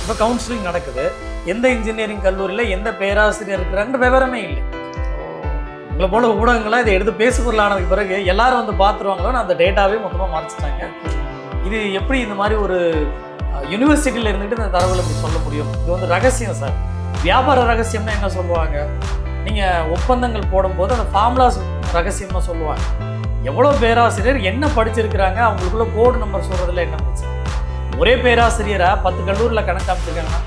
இப்போ கவுன்சிலிங் நடக்குது. எந்த இன்ஜினியரிங் கல்லூரியில் எந்த பேராசிரியர் இருக்கிறாங்கன்ற விவரமே இல்லை. உங்களை போல ஊடகங்கள்லாம் இதை எடுத்து பேசு பொருளானதுக்கு பிறகு எல்லாரும் வந்து பார்த்துருவாங்களோன்னு அந்த டேட்டாவே மொத்தமாக மறைச்சிட்டாங்க. இது எப்படி இந்த மாதிரி ஒரு யூனிவர்சிட்டியில் இருந்துட்டு இந்த தகவலை இப்படி சொல்ல முடியும்? இது வந்து ரகசியம் சார். வியாபார ரகசியம்னா என்ன சொல்லுவாங்க? நீங்கள் ஒப்பந்தங்கள் போடும்போது அந்த ஃபார்முலாஸ் ரகசியமாக சொல்லுவாங்க. எவ்வளோ பேராசிரியர் என்ன படிச்சிருக்கிறாங்க, அவங்களுக்குள்ள கோடு நம்பர் சொல்கிறதுல என்ன பிரச்சனை? ஒரே பேராசிரியரை 10 கல்லூரியில் கணக்கு அமைச்சிருக்காங்கன்னா,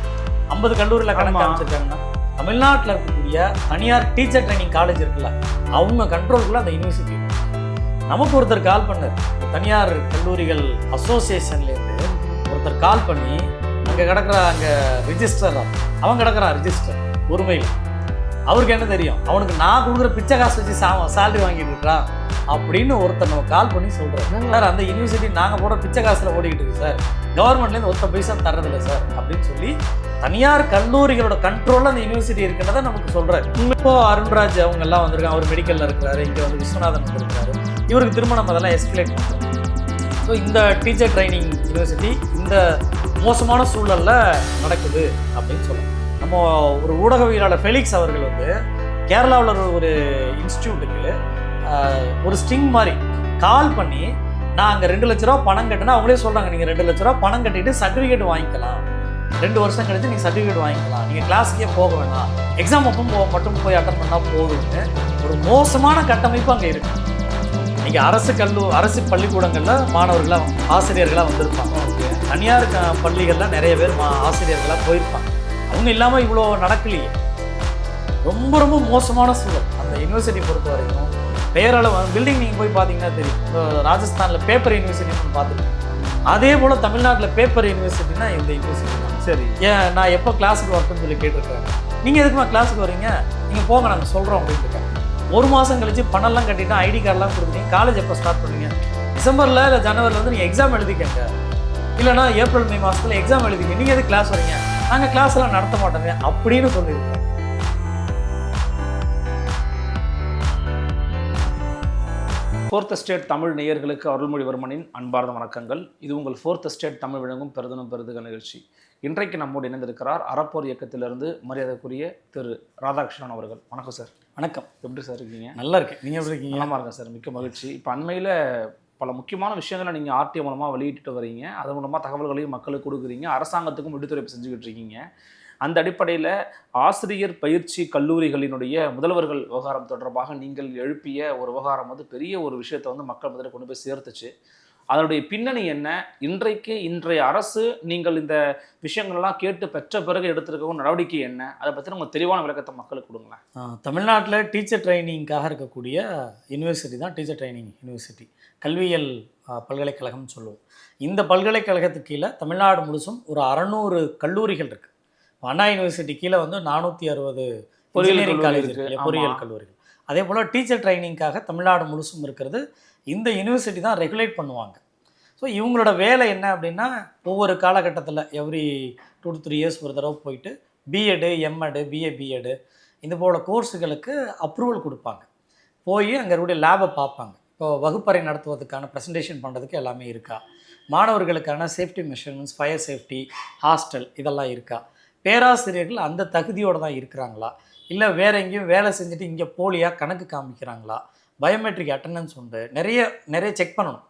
50 கல்லூரியில் கணக்கு அமைச்சிருக்காங்கன்னா, தமிழ்நாட்டில் இருக்கக்கூடிய தனியார் டீச்சர் ட்ரைனிங் காலேஜ் இருக்குல்ல, அவங்க கண்ட்ரோலுக்குள்ள அந்த யூனிவர்சிட்டி. நமக்கு ஒருத்தர் கால் பண்ணார், தனியார் கல்லூரிகள் அசோசியேஷன்லேருந்து ஒருத்தர் கால் பண்ணி, அங்கே கிடக்கிற அங்கே ரிஜிஸ்டர் அவன் கிடக்கிறான் ரிஜிஸ்டர் உரிமையில். அவருக்கு என்ன தெரியும்? அவனுக்கு நான் கொடுக்குற பிச்சை காசு வச்சு சேலரி வாங்கிட்டு இருக்கிறான் அப்படின்னு ஒருத்தர் நம்ம கால் பண்ணி சொல்கிறோம். சார் அந்த யூனிவர்சிட்டி நாங்கள் போட பிச்சை காசில் ஓடிக்கிட்டு இருக்கு சார், கவர்மெண்ட்லேருந்து ஒத்த பைசா தர்றதில்லை சார் அப்படின்னு சொல்லி தனியார் கல்லூரிகளோட கண்ட்ரோலில் அந்த யூனிவர்சிட்டி இருக்கிறத நமக்கு சொல்கிறார். இப்போ அருண்ராஜ் அவங்க எல்லாம் வந்திருக்காங்க, அவர் மெடிக்கலில் இருக்கிறாரு, இங்கே வந்து விஸ்வநாதன் வந்திருக்கிறாரு, இவருக்கு திருமணம் அதெல்லாம் எஸ்கலேட் பண்ணுறோம். ஸோ இந்த டீச்சர் ட்ரைனிங் யூனிவர்சிட்டி இந்த மோசமான சூழலில் நடக்குது அப்படின்னு சொல்லலாம். நம்ம ஒரு ஊடகவியலாளர் ஃபெலிக்ஸ் அவர்கள் வந்து கேரளாவில் ஒரு இன்ஸ்டியூட்டுக்கு ஒரு ஸ்டிங் மாதிரி கால் பண்ணி, நான் அங்கே 2 லட்ச ரூபா பணம் கட்டினா அவங்களே சொல்கிறாங்க, நீங்கள் 2 லட்ச ரூபா பணம் கட்டிட்டு சர்டிஃபிகேட் வாங்கிக்கலாம், 2 வருஷம் கழிச்சு நீங்கள் சர்டிஃபிகேட் வாங்கிக்கலாம், நீங்கள் கிளாஸுக்கே போக வேணாம், எக்ஸாம் அப்போ மட்டும் போய் அட்டன் பண்ணால் போதும்னு ஒரு மோசமான கட்டமைப்பு அங்கே இருக்குது. நீங்கள் அரசு பள்ளிக்கூடங்களில் மாணவர்களாக ஆசிரியர்களாக வந்திருப்பாங்க, தனியார் பள்ளிகளில் நிறைய பேர் ஆசிரியர்களாக போயிருப்பாங்க. அவங்க இல்லாமல் இவ்வளோ நடக்கலையே. ரொம்ப ரொம்ப மோசமான சூழல் அந்த யூனிவர்சிட்டி பொறுத்த வரைக்கும். பெயரளவு பில்டிங் நீங்கள் போய் பார்த்தீங்கன்னா தெரியும். இப்போ ராஜஸ்தானில் பேப்பர் யூனிவர்சிட்டின்னு பார்த்துருக்கேன். அதே போல் தமிழ்நாட்டில் பேப்பர் யூனிவர்சிட்டினா இந்த யூனிவர்சிட்டி தான். சரி, ஏன் நான் எப்போ கிளாஸுக்கு வரட்டுன்னு சொல்லி கேட்டிருக்கேன். நீங்கள் எதுக்குமா கிளாஸுக்கு வரீங்க, நீங்கள் போங்க நாங்கள் சொல்கிறோம் அப்படின்னு இருக்கேன். 1 மாதம் கழிச்சு பணம்லாம் கட்டிட்டு ஐடி கார்டெலாம் கொடுக்குறீங்க, காலேஜ் எப்போ ஸ்டார்ட் பண்ணுவீங்க? டிசம்பரில் இல்லை ஜனவரியில் வந்து நீங்கள் எக்ஸாம் எழுதிக்கங்க, இல்லைனா ஏப்ரல் மே மாதத்தில் எக்ஸாம் எழுதிக்க, நீங்கள் எதுக்கு கிளாஸ் வரீங்க? நாங்கள் கிளாஸ்லாம் நடத்த மாட்டோங்க அப்படின்னு சொல்லியிருக்கேன். ஃபோர்த் எஸ்டேட் தமிழ் நேயர்களுக்கு அருள்மொழிவர்மனின் அன்பார்ந்த வணக்கங்கள். இது உங்கள் ஃபோர்த் எஸ்டேட் தமிழ் வழங்கும் பெருதனும் பெருதுக நிகழ்ச்சி. இன்றைக்கு நம்மோடு இணைந்திருக்கிறார் அறப்போர் இயக்கத்திலிருந்து மரியாதைக்குரிய திரு ராதாகிருஷ்ணன் அவர்கள். வணக்கம் சார். வணக்கம். எப்படி சார் இருக்கீங்க? நல்லா இருக்கேன், நீங்கள் எப்படி இருக்கீங்க? நலமாக இருக்கேன் சார், மிக்க மகிழ்ச்சி. இப்போ அண்மையில் பல முக்கியமான விஷயங்களை நீங்கள் ஆர்டிஓ மூலமாக வெளியிட்டு வரீங்க, அது மூலமாக தகவல்களையும் மக்களுக்கு கொடுக்குறீங்க, அரசாங்கத்துக்கும் விடுத்துறை செஞ்சுக்கிட்டு இருக்கீங்க. அந்த அடிப்படையில் ஆசிரியர் பயிற்சி கல்லூரிகளினுடைய முதல்வர்கள் விவகாரம் தொடர்பாக நீங்கள் எழுப்பிய ஒரு விவகாரம் வந்து பெரிய ஒரு விஷயத்தை வந்து மக்கள் முதல்ல கொண்டு போய் சேர்த்துச்சு. அதனுடைய பின்னணி என்ன? இன்றைய அரசு நீங்கள் இந்த விஷயங்கள்லாம் கேட்டு பெற்ற பிறகு எடுத்திருக்கவும் நடவடிக்கை என்ன? அதை பற்றி நம்ம தெளிவான விளக்கத்தை மக்களுக்கு கொடுங்களேன். தமிழ்நாட்டில் டீச்சர் ட்ரைனிங்காக இருக்கக்கூடிய யூனிவர்சிட்டி தான் டீச்சர் ட்ரைனிங் யூனிவர்சிட்டி, கல்வியியல் பல்கலைக்கழகம்னு சொல்லுவோம். இந்த பல்கலைக்கழகத்துக்கு கீழே தமிழ்நாடு முழுசும் ஒரு 600 கல்லூரிகள் இருக்குது. அண்ணா யூனிவர்சிட்டி கீழே வந்து 460 பொறியியல் காலேஜ் இருக்குது, பொறியியல் கல்லூரிகள். அதே போல் டீச்சர் ட்ரைனிங்காக தமிழ்நாடு முழுசும் இருக்கிறது. இந்த யூனிவர்சிட்டி தான் ரெகுலேட் பண்ணுவாங்க. ஸோ இவங்களோட வேலை என்ன அப்படின்னா, ஒவ்வொரு காலகட்டத்தில் எவ்ரி 2 to 3 இயர்ஸ் ஒரு தடவை போயிட்டு பிஎட், எம்எட், பிஏ இந்த போல் கோர்ஸுகளுக்கு அப்ரூவல் கொடுப்பாங்க. போய் அங்கே இருக்கக்கூடிய லேபை பார்ப்பாங்க. இப்போ வகுப்பறை நடத்துவதற்கான ப்ரெசன்டேஷன் பண்ணுறதுக்கு எல்லாமே இருக்கா, மாணவர்களுக்கான safety measurements, fire safety, hostel இதெல்லாம் இருக்கா, பேராசிரியர்கள் அந்த தகுதியோடு தான் இருக்கிறாங்களா, இல்லை வேறு எங்கேயும் வேலை செஞ்சுட்டு இங்கே போலியாக கணக்கு காமிக்கிறாங்களா, பயோமெட்ரிக் அட்டண்டன்ஸ் உண்டு, நிறைய செக் பண்ணணும்.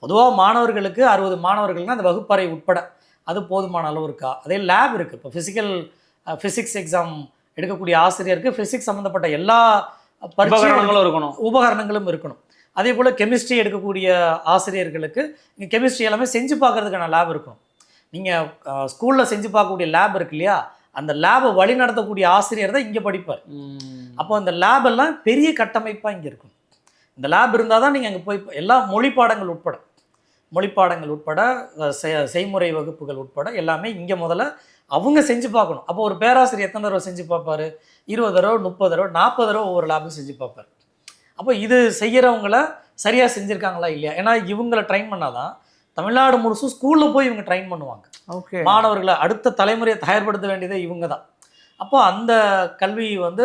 பொதுவாக மாணவர்களுக்கு 60 மாணவர்கள்னால் அந்த வகுப்பறை உட்பட அது போதுமான அளவு இருக்கா. அதே லேப் இருக்குது. இப்போ ஃபிசிக்ஸ் எக்ஸாம் எடுக்கக்கூடிய ஆசிரியருக்கு ஃபிசிக்ஸ் சம்மந்தப்பட்ட எல்லா உபகரணங்களும் இருக்கணும். அதே போல் கெமிஸ்ட்ரி எடுக்கக்கூடிய ஆசிரியர்களுக்கு இங்கே கெமிஸ்ட்ரி எல்லாமே செஞ்சு பார்க்குறதுக்கான லேப் இருக்கணும். நீங்கள் ஸ்கூலில் செஞ்சு பார்க்கக்கூடிய லேப் இருக்கு இல்லையா, அந்த லேபை வழி நடத்தக்கூடிய ஆசிரியர் தான் இங்கே படிப்பார். அப்போ அந்த லேபெல்லாம் பெரிய கட்டமைப்பாக இங்கே இருக்கும். இந்த லேப் இருந்தால் தான் நீங்கள் அங்கே போய் எல்லா மொழிப்பாடங்கள் உட்பட செய்முறை வகுப்புகள் உட்பட எல்லாமே இங்கே முதல்ல அவங்க செஞ்சு பார்க்கணும். அப்போ ஒரு பேராசிரியர் எத்தனை தடவை செஞ்சு பார்ப்பார்? 20 தடவை, 30 தடவை, 40 தடவை ஒவ்வொரு லேபும் செஞ்சு பார்ப்பார். அப்போ இது செய்கிறவங்கள சரியாக செஞ்சுருக்காங்களா இல்லையா? ஏன்னா இவங்களை ட்ரைன் பண்ணாதான் தமிழ்நாடு முழுசும் ஸ்கூலில் போய் இவங்க ட்ரைன் பண்ணுவாங்க. ஓகே, மாணவர்களை அடுத்த தலைமுறையை தயார்படுத்த வேண்டியதே இவங்க தான். அப்போ அந்த கல்வி வந்து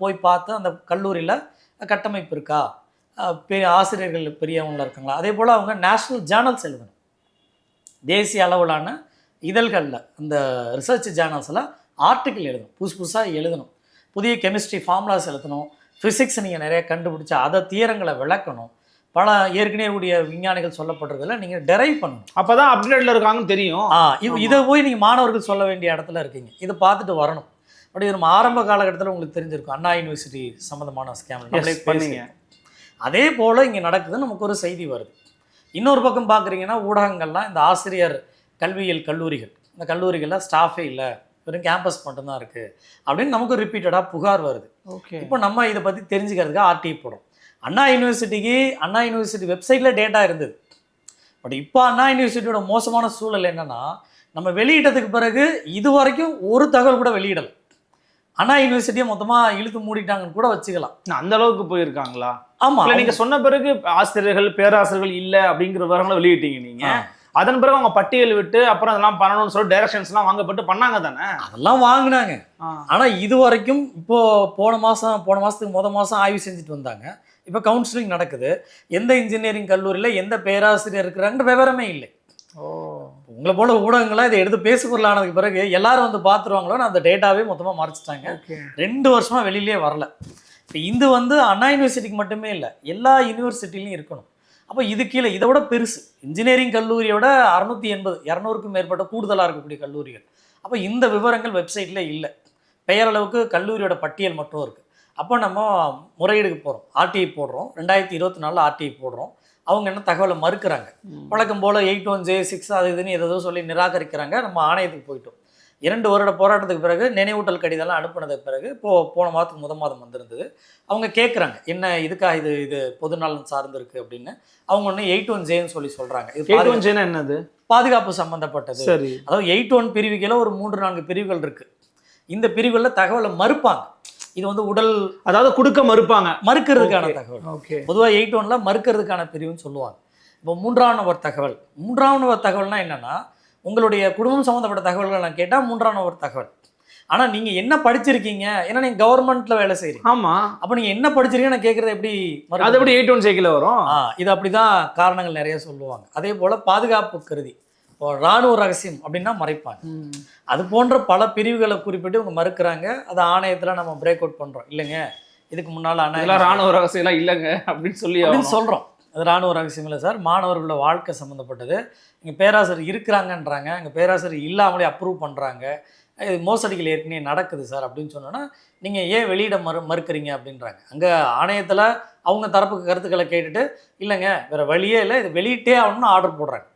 போய் பார்த்து அந்த கல்லூரியில் கட்டமைப்பு இருக்கா, ஆசிரியர்கள் பெரியவங்கள இருக்காங்களா, அதே போல் அவங்க நேஷ்னல் ஜேர்னல்ஸ் எழுதணும், தேசிய அளவிலான இதழ்களில் இந்த ரிசர்ச் ஜேர்னல்ஸில் ஆர்டிக்கிள் எழுதணும், புதுசாக எழுதணும், புதிய கெமிஸ்ட்ரி ஃபார்முலாஸ் எழுதணும், ஃபிசிக்ஸ் நீங்கள் நிறைய கண்டுபிடிச்சி அதை தியரங்களை விளக்கணும், பல ஏற்கனவே கூடிய விஞ்ஞானிகள் சொல்லப்படுறதுல நீங்கள் டெரைவ் பண்ணணும். அப்போ தான் அப்டேட்டில் இருக்காங்கன்னு தெரியும். இதை போய் நீங்கள் மாணவர்கள் சொல்ல வேண்டிய இடத்துல இருக்கீங்க, இதை பார்த்துட்டு வரணும். அப்படி நம்ம ஆரம்ப காலகட்டத்தில் உங்களுக்கு தெரிஞ்சிருக்கும் அண்ணா யூனிவர்சிட்டி சம்மந்தமான ஸ்கேம் பண்ணீங்க. அதே போல் இங்கே நடக்குதுன்னு நமக்கு ஒரு செய்தி வருது. இன்னொரு பக்கம் பார்க்குறீங்கன்னா ஊடகங்கள்லாம் இந்த ஆசிரியர் கல்வியியல் கல்லூரிகள், இந்த கல்லூரிகளில் ஸ்டாஃபே இல்லை, வெறும் கேம்பஸ் மட்டும்தான் இருக்குது அப்படின்னு நமக்கு ரிப்பீட்டடாக புகார் வருது. ஓகே, இப்போ நம்ம இதை பற்றி தெரிஞ்சுக்கிறதுக்கு ஆர்டிஐ போடும். அண்ணா யூனிவர்சிட்டி வெப்சைட்டில் டேட்டா இருந்தது. பட் இப்போ அண்ணா யூனிவர்சிட்டியோட மோசமான சூழல் என்னென்னா, நம்ம வெளியிட்டதுக்கு பிறகு இது வரைக்கும் ஒரு தகவல் கூட வெளியிடலை. அண்ணா யூனிவர்சிட்டியை மொத்தமாக இழுத்து மூடிட்டாங்கன்னு கூட வச்சுக்கலாம். அந்த அளவுக்கு போயிருக்காங்களா? ஆமாம், நீங்கள் சொன்ன பிறகு ஆசிரியர்கள் பேராசிரியர்கள் இல்லை அப்படிங்கிற விவரங்களை வெளியிட்டீங்க நீங்கள். அதன் பிறகு அவங்க பட்டியல் விட்டு அப்புறம் அதெல்லாம் பண்ணணும்னு சொல்லி டைரக்ஷன்ஸ்லாம் வாங்கப்பட்டு பண்ணாங்க தானே? அதெல்லாம் வாங்கினாங்க. ஆனால் இது வரைக்கும் இப்போது போன மாதத்துக்கு மாதம் ஆய்வு செஞ்சுட்டு வந்தாங்க. இப்போ கவுன்சிலிங் நடக்குது. எந்த இன்ஜினியரிங் கல்லூரியில் எந்த பேராசிரியர் இருக்கிறாங்கன்னு விவரமே இல்லை. உங்களை போல ஊடகங்களாக இதை எடுத்து பேசுபொருள் ஆனதுக்கு பிறகு எல்லாரும் வந்து பார்த்துருவாங்களோன்னு அந்த டேட்டாவே மொத்தமாக மறைச்சிட்டாங்க. 2 வருஷமாக வெளியிலே வரல. இப்போ இது வந்து அண்ணா யூனிவர்சிட்டிக்கு மட்டுமே இல்லை, எல்லா யூனிவர்சிட்டிலையும் இருக்கணும். அப்போ இது கீழே இதை விட பெருசு இன்ஜினியரிங் கல்லூரியோட 680 200க்கும் மேற்பட்ட கூடுதலாக இருக்கக்கூடிய கல்லூரிகள். அப்போ இந்த விவரங்கள் வெப்சைட்டில் இல்லை. பெயரளவுக்கு கல்லூரியோட பட்டியல் மட்டும் இருக்குது. அப்போ நம்ம முறையீடுக்கு போகிறோம், ஆர்டிஐ போடுறோம், 2024 ஆர்டிஐ போடுறோம். அவங்க என்ன தகவலை மறுக்கிறாங்க. வழக்கம் போல் 81J6 அது இதுன்னு ஏதோ சொல்லி நிராகரிக்கிறாங்க. நம்ம ஆணையத்துக்கு போயிட்டோம். 2 வருட போராட்டத்துக்கு பிறகு நினைவூட்டல் கடிதம்லாம் அனுப்பினதுக்கு பிறகு போன மாதத்துக்கு மாதம் வந்திருந்தது. அவங்க கேட்குறாங்க என்ன இதுக்காக இது பொதுநலன் சார்ந்து இருக்குது அப்படின்னு. அவங்க ஒன்று 81Jன்னு சொல்லி சொல்கிறாங்க. இது 81Jன்னா என்னது? பாதுகாப்பு சம்மந்தப்பட்டது. சரி, அதாவது 81 பிரிவுகளில் ஒரு 3-4 பிரிவுகள் இருக்குது. இந்த பிரிவுகளில் தகவலை மறுப்பாங்க. இது வந்து உடல், அதாவது கொடுக்க மறுக்கிறதுக்கான தகவல். பொதுவாக 81ல் மறுக்கிறதுக்கான பிரிவுன்னு சொல்லுவாங்க. இப்போ 3ஆம் நபர் தகவல். 3ஆம் நபர் தகவல்னா என்னென்னா, உங்களுடைய குடும்பம் சம்மந்தப்பட்ட தகவல்கள் நான் கேட்டால் 3ஆம் நபர் தகவல். ஆனால் நீங்கள் என்ன படிச்சிருக்கீங்க, ஏன்னா நீங்கள் கவர்மெண்ட்டில் வேலை செய்கிறீங்க. ஆமாம், அப்போ நீங்கள் என்ன படிச்சிருக்கீங்க நான் கேட்குறது எப்படி? அது எப்படி 81Jல வரும்? இது அப்படி தான் காரணங்கள் நிறைய சொல்லுவாங்க. அதே போல் பாதுகாப்பு கருதி இப்போ இராணுவ ரகசியம் அப்படின்னா மறைப்பாங்க. அது போன்ற பல பிரிவுகளை குறிப்பிட்டு இவங்க மறுக்கிறாங்க. அதை ஆணையத்தில் நம்ம பிரேக் அவுட் பண்ணுறோம். இல்லைங்க இதுக்கு முன்னால் இராணுவ ரகசியம்லாம் இல்லைங்க அப்படின்னு சொல்கிறோம். அது இராணுவ ரகசியம் இல்லை சார், மாணவர்களோட வாழ்க்கை சம்மந்தப்பட்டது. இங்கே பேராசிரியர் இருக்கிறாங்கன்றாங்க, இங்கே பேராசிரியர் இல்லாமலே அப்ரூவ் பண்ணுறாங்க, இது மோசடிகள் ஏற்கனவே நடக்குது சார் அப்படின்னு சொன்னோன்னா நீங்கள் ஏன் வெளியிட மறுக்கிறீங்க அப்படின்றாங்க. அங்கே ஆணையத்தில் அவங்க தரப்புக்கு கருத்துக்களை கேட்டுட்டு இல்லைங்க வேறு வழியே இல்லை, இது வெளியிட்டே ஆகணும்னு ஆர்டர் போடுறாங்க.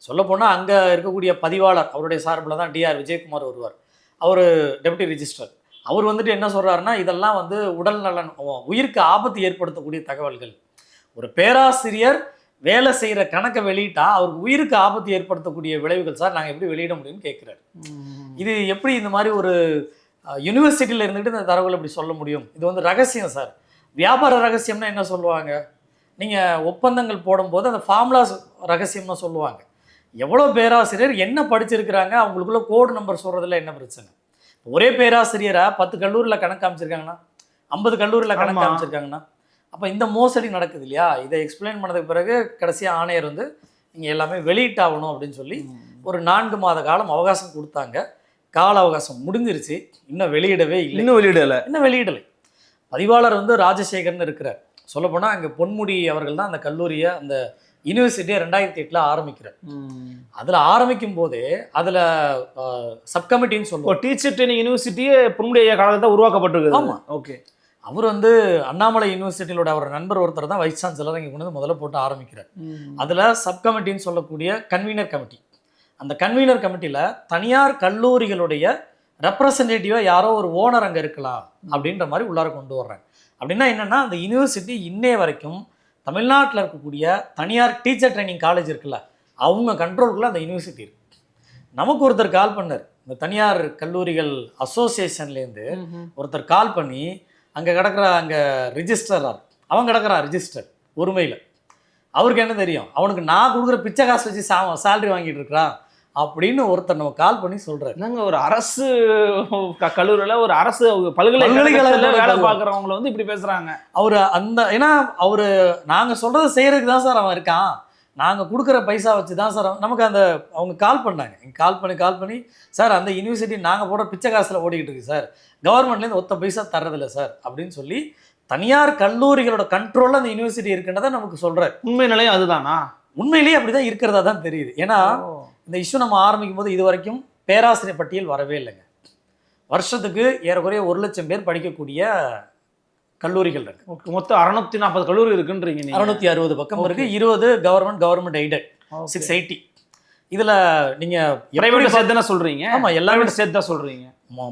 சொல்லப்போனால் அங்கே இருக்கக்கூடிய பதிவாளர் அவருடைய சார்பில் தான் DR விஜயகுமார் வருவார். அவர் டெப்யூட்டி ரிஜிஸ்ட்ரார். அவர் வந்துட்டு என்ன சொல்கிறாருன்னா, இதெல்லாம் வந்து உடல் நலன் உயிருக்கு ஆபத்து ஏற்படுத்தக்கூடிய தகவல்கள். ஒரு பேராசிரியர் வேலை செய்கிற கணக்கை வெளியிட்டா அவருக்கு உயிருக்கு ஆபத்து ஏற்படுத்தக்கூடிய விளைவுகள் சார், நாங்கள் எப்படி வெளியிட முடியும்னு கேட்குறாரு. இது எப்படி இந்த மாதிரி ஒரு யூனிவர்சிட்டியில் இருந்துக்கிட்டு இந்த தகவல் எப்படி சொல்ல முடியும்? இது வந்து ரகசியம் சார். வியாபார ரகசியம்னா என்ன சொல்லுவாங்க? நீங்கள் ஒப்பந்தங்கள் போடும்போது அந்த ஃபார்முலாஸ் ரகசியம்னு சொல்லுவாங்க. எவ்வளோ பேராசிரியர் என்ன படிச்சிருக்கிறாங்க, அவங்களுக்குள்ள கோடு நம்பர் சொல்கிறதுல என்ன பிரச்சனை? ஒரே பேராசிரியராக 10 கல்லூரியில் கணக்கு காமிச்சிருக்காங்கன்னா, 50 கல்லூரியில் கணக்கு காமிச்சிருக்காங்கன்னா, அப்போ இந்த மோசடி நடக்குது இல்லையா? இதை எக்ஸ்பிளைன் பண்ணதுக்கு பிறகு கடைசியாக ஆணையர் வந்து நீங்கள் எல்லாமே வெளியிட்டாகணும் அப்படின்னு சொல்லி ஒரு 4 மாத காலம் அவகாசம் கொடுத்தாங்க. கால அவகாசம் முடிஞ்சிருச்சு, இன்னும் வெளியிடவே இல்லை. இன்னும் வெளியிடலை. பதிவாளர் வந்து ராஜசேகர்னு இருக்கிறார். சொல்லப்போனால் அங்கே பொன்முடி அவர்கள் தான் அந்த கல்லூரியை, அந்த யூனிவர்சிட்டியை 2008 ஆரம்பிக்கிறார். அதில் ஆரம்பிக்கும் போதே அதில் சப்கமிட்டின்னு சொல்லுவோம். டீச்சர் ட்ரைனிங் யூனிவர்சிட்டியே பொன்முடி காலத்தில் உருவாக்கப்பட்டிருக்கு. ஆமாம், ஓகே. அவர் வந்து அண்ணாமலை யூனிவர்சிட்டியிலோட அவர் நண்பர் ஒருத்தர் தான் வைஸ் சான்சலர் இங்கே கொண்டு முதல்ல போட்டு ஆரம்பிக்கிறார். அதில் சப்கமிட்டின்னு சொல்லக்கூடிய கன்வீனர் கமிட்டி. அந்த கன்வீனர் கமிட்டியில் தனியார் கல்லூரிகளுடைய ரெப்ரசன்டேட்டிவாக யாரோ ஒரு ஓனர் அங்கே இருக்கலாம் அப்படின்ற மாதிரி உள்ளார கொண்டு வர்றாங்க. அப்படின்னா என்னென்னா, அந்த யூனிவர்சிட்டி இன்னைய வரைக்கும் தமிழ்நாட்டில் இருக்கக்கூடிய தனியார் டீச்சர் ட்ரைனிங் காலேஜ் இருக்குல்ல, அவங்க கண்ட்ரோலுக்குள்ள அந்த யூனிவர்சிட்டி இருக்குது. நமக்கு ஒருத்தர் கால் பண்ணார், இந்த தனியார் கல்லூரிகள் அசோசியேஷன்லேருந்து ஒருத்தர் கால் பண்ணி, அங்கே அங்கே ரிஜிஸ்டரார் அவன் கிடக்கிறான், ரிஜிஸ்டர் உரிமையில். அவருக்கு என்ன தெரியும், அவனுக்கு நான் கொடுக்குற பிச்சை காசு வச்சு சேலரி வாங்கிட்டு இருக்கிறான் அப்படின்னு ஒருத்தர் நம்ம கால் பண்ணி சொல்றாரு. நாங்கள் ஒரு அரசு கல்லூரியில் ஒரு அரசு பல்கலைக்கழகத்தில் வேலை பார்க்குறவங்கள வந்து இப்படி பேசுகிறாங்க. அவர் அந்த ஏன்னா அவர் நாங்கள் சொல்கிறத செய்கிறதுக்கு தான் சார் அவன் இருக்கான். நாங்கள் கொடுக்குற பைசா வச்சு தான் சார் நமக்கு அந்த அவங்க கால் பண்ணாங்க, கால் பண்ணி சார் அந்த யூனிவர்சிட்டி நாங்கள் போடுற பிச்சை காசில் ஓடிக்கிட்டு இருக்கு சார், கவர்மெண்ட்லேருந்து ஒத்த பைசா தர்றதில்லை சார் அப்படின்னு சொல்லி தனியார் கல்லூரிகளோட கண்ட்ரோலில் அந்த யூனிவர்சிட்டி இருக்குன்றதை நமக்கு சொல்கிறார். உண்மை நிலையம் அதுதானா? உண்மையிலேயே அப்படி தான் இருக்கிறதா தான் தெரியுது. ஏன்னா இந்த இஷ்யூ நம்ம ஆரம்பிக்கும் போது இது வரைக்கும் பேராசிரியர் பட்டியல் வரவே இல்லைங்க. வருஷத்துக்கு ஏறக்குறைய 1 லட்சம் பேர் படிக்கக்கூடிய கல்லூரிகள் இருக்கு. மொத்தம் 640 கல்லூரி இருக்குன்றீங்க. 660 பக்கம் இருக்கு. 20 கவர்மெண்ட் எய்டட், 680. இதுல நீங்க பிரைவேட் சேர்த்து தானே சொல்றீங்க? ஆமா, எல்லாமே சேர்த்து தான் சொல்றீங்க.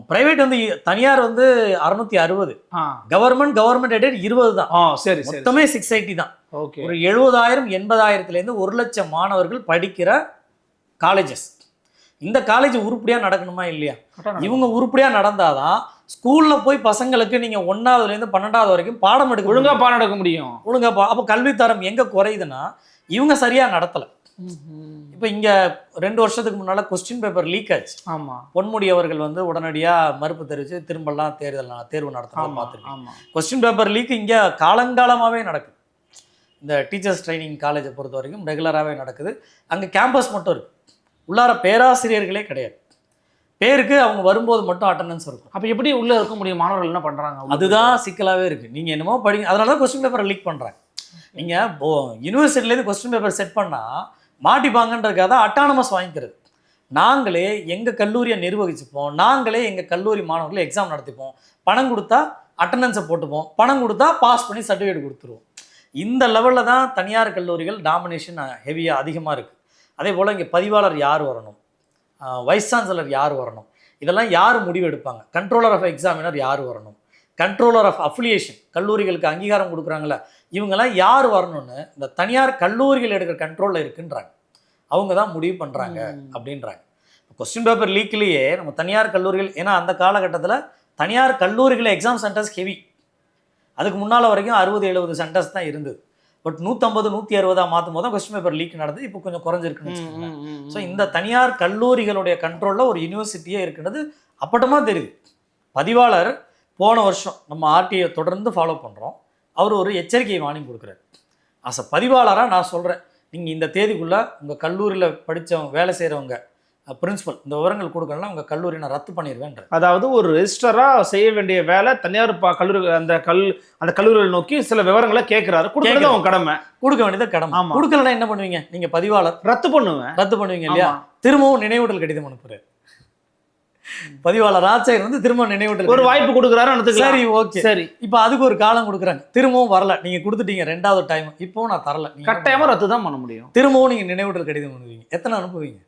பிரைவேட் வந்து தனியார் வந்து 660, கவர்மெண்ட் எய்டட் 20 தான். சரி, மொத்தமே 680 தான். ஓகே. ஒரு 70,000 80,000ல இருந்து 1 லட்சம் மாணவர்கள் படிக்கிற காலேஜஸ். இந்த காலேஜ் உருப்படியா நடக்கணுமா இல்லையா? இவங்க உருப்படியா நடந்தாதான் ஸ்கூல்ல போய் பசங்களுக்கு நீங்க 1ஆவதுல இருந்து 12ஆவது வரைக்கும் பாடம் எடுக்க ஒழுங்கா பாடம் எடுக்க முடியும். அப்போ கல்வித்தரம் எங்க குறையுதுன்னா இவங்க சரியா நடத்தல. இப்போ இங்க 2 வருஷத்துக்கு முன்னால கொஸ்டின் பேப்பர் லீக் ஆச்சு. ஆமா, பொன்முடி அவர்கள் வந்து உடனடியா மறுப்பு தெரிவிச்சு திரும்பலாம் தேர்வு நடத்தலாம் பார்த்துருக்கோம். கொஸ்டின் பேப்பர் லீக் இங்க காலங்காலமாவே நடக்குது. இந்த டீச்சர்ஸ் ட்ரைனிங் காலேஜை பொறுத்த வரைக்கும் ரெகுலராகவே நடக்குது. அங்கே கேம்பஸ் மட்டும் இருக்கு, உள்ளார பேராசிரியர்களே கிடையாது. பேருக்கு அவங்க வரும்போது மட்டும் அட்டண்டன்ஸ் இருக்கும். அப்போ எப்படி உள்ள இருக்க முடியும்? மாணவர்கள் என்ன பண்றாங்க? அதுதான் சிக்கலாகவே இருக்கு. நீங்க என்னமோ படிங்க, அதனால தான் கொஸ்டின் பேப்பரை லீக் பண்றாங்க. நீங்க யூனிவர்சிட்டிலேருந்து கொஸ்டின் பேப்பர் செட் பண்ணா மாட்டிப்பாங்கன்றதுக்காக தான் அட்டானமஸ் வாங்கிக்கிறது. நாங்களே எங்க கல்லூரியை நிர்வகிச்சுப்போம், நாங்களே எங்க கல்லூரி மாணவர்களை எக்ஸாம் நடத்திப்போம், பணம் கொடுத்தா அட்டண்டன்ஸை போட்டுப்போம், பணம் கொடுத்தா பாஸ் பண்ணி சர்டிஃபிகேட் கொடுத்துருவோம். இந்த லெவலில் தான் தனியார் கல்லூரிகள் டாமினேஷன் ஹெவியாக அதிகமாக இருக்குது. அதே போல் இங்கே பதிவாளர் யார் வரணும், வைஸ் சான்சலர் யார் வரணும், இதெல்லாம் யார் முடிவு எடுப்பாங்க, கண்ட்ரோலர் ஆஃப் எக்ஸாமினர் யார் வரணும், கண்ட்ரோலர் ஆஃப் அஃபிலியேஷன் கல்லூரிகளுக்கு அங்கீகாரம் கொடுக்குறாங்களே இவங்கெல்லாம் யார் வரணும்னு இந்த தனியார் கல்லூரிகள் எடுக்கிற கண்ட்ரோலில் இருக்குன்றாங்க. அவங்க தான் முடிவு பண்ணுறாங்க அப்படின்றாங்க. கொஸ்டின் பேப்பர் லீக்லேயே நம்ம தனியார் கல்லூரிகள், ஏன்னா அந்த காலகட்டத்தில் தனியார் கல்லூரிகளில் எக்ஸாம் சென்டர்ஸ் ஹெவி. அதுக்கு முன்னால் வரைக்கும் 60-70 சென்டர்ஸ் தான் இருந்தது. பட் 150-160 மாற்றும் போது தான் கொஸ்டின் பேப்பர் லீக் நடந்தது. இப்போ கொஞ்சம் குறைஞ்சிருக்குன்னு வச்சுக்கோங்க. ஸோ இந்த தனியார் கல்லூரிகளுடைய கண்ட்ரோலில் ஒரு யூனிவர்சிட்டியே இருக்குன்றது அப்பட்டமாக தெரியுது. பதிவாளர் போன வருஷம் நம்ம ஆர்டிஐ தொடர்ந்து ஃபாலோ பண்ணுறோம். அவர் ஒரு எச்சரிக்கை வார்னிங் கொடுக்குறாரு. அஸ் அ பதிவாளராக நான் சொல்கிறேன், நீங்கள் இந்த தேதிக்குள்ளே உங்கள் கல்லூரியில் படித்தவங்க வேலை செய்கிறவங்க பிரின்சிபல் இந்த விவரங்கள் கொடுக்கலாம், உங்கள் கல்லூரி நான் ரத்து பண்ணிடுவேன்ற. அதாவது ஒரு ரெஜிஸ்டராக செய்ய வேண்டிய வேலை தனியார் கல்லூரி அந்த கல்லூரியை நோக்கி சில விவரங்களை கேட்குறாரு, கொடுக்குறது அவங்க கடமை, கொடுக்க வேண்டியது கடமை. கொடுக்கலன்னா என்ன பண்ணுவீங்க? நீங்கள் பதிவாளர் ரத்து பண்ணுவீங்க இல்லையா? திரும்பவும் நினைவூட்டல் கடிதம் அனுப்புறாரு. பதிவாளர் ஆட்சியர் வந்து திரும்ப நினைவூட்டல் ஒரு வாய்ப்பு கொடுக்குறாரு. சரி, ஓகே, சரி. இப்போ அதுக்கு ஒரு காலம் கொடுக்குறாங்க. திரும்பவும் வரல, நீங்க கொடுத்துட்டீங்க 2வது டைம், இப்போவும் நான் தரல, கட்டாயமா ரத்து தான் பண்ண முடியும். திரும்பவும் நீங்க நினைவூட்டல் கடிதம் அனுப்புவீங்க. எத்தனை அனுப்புவீங்க?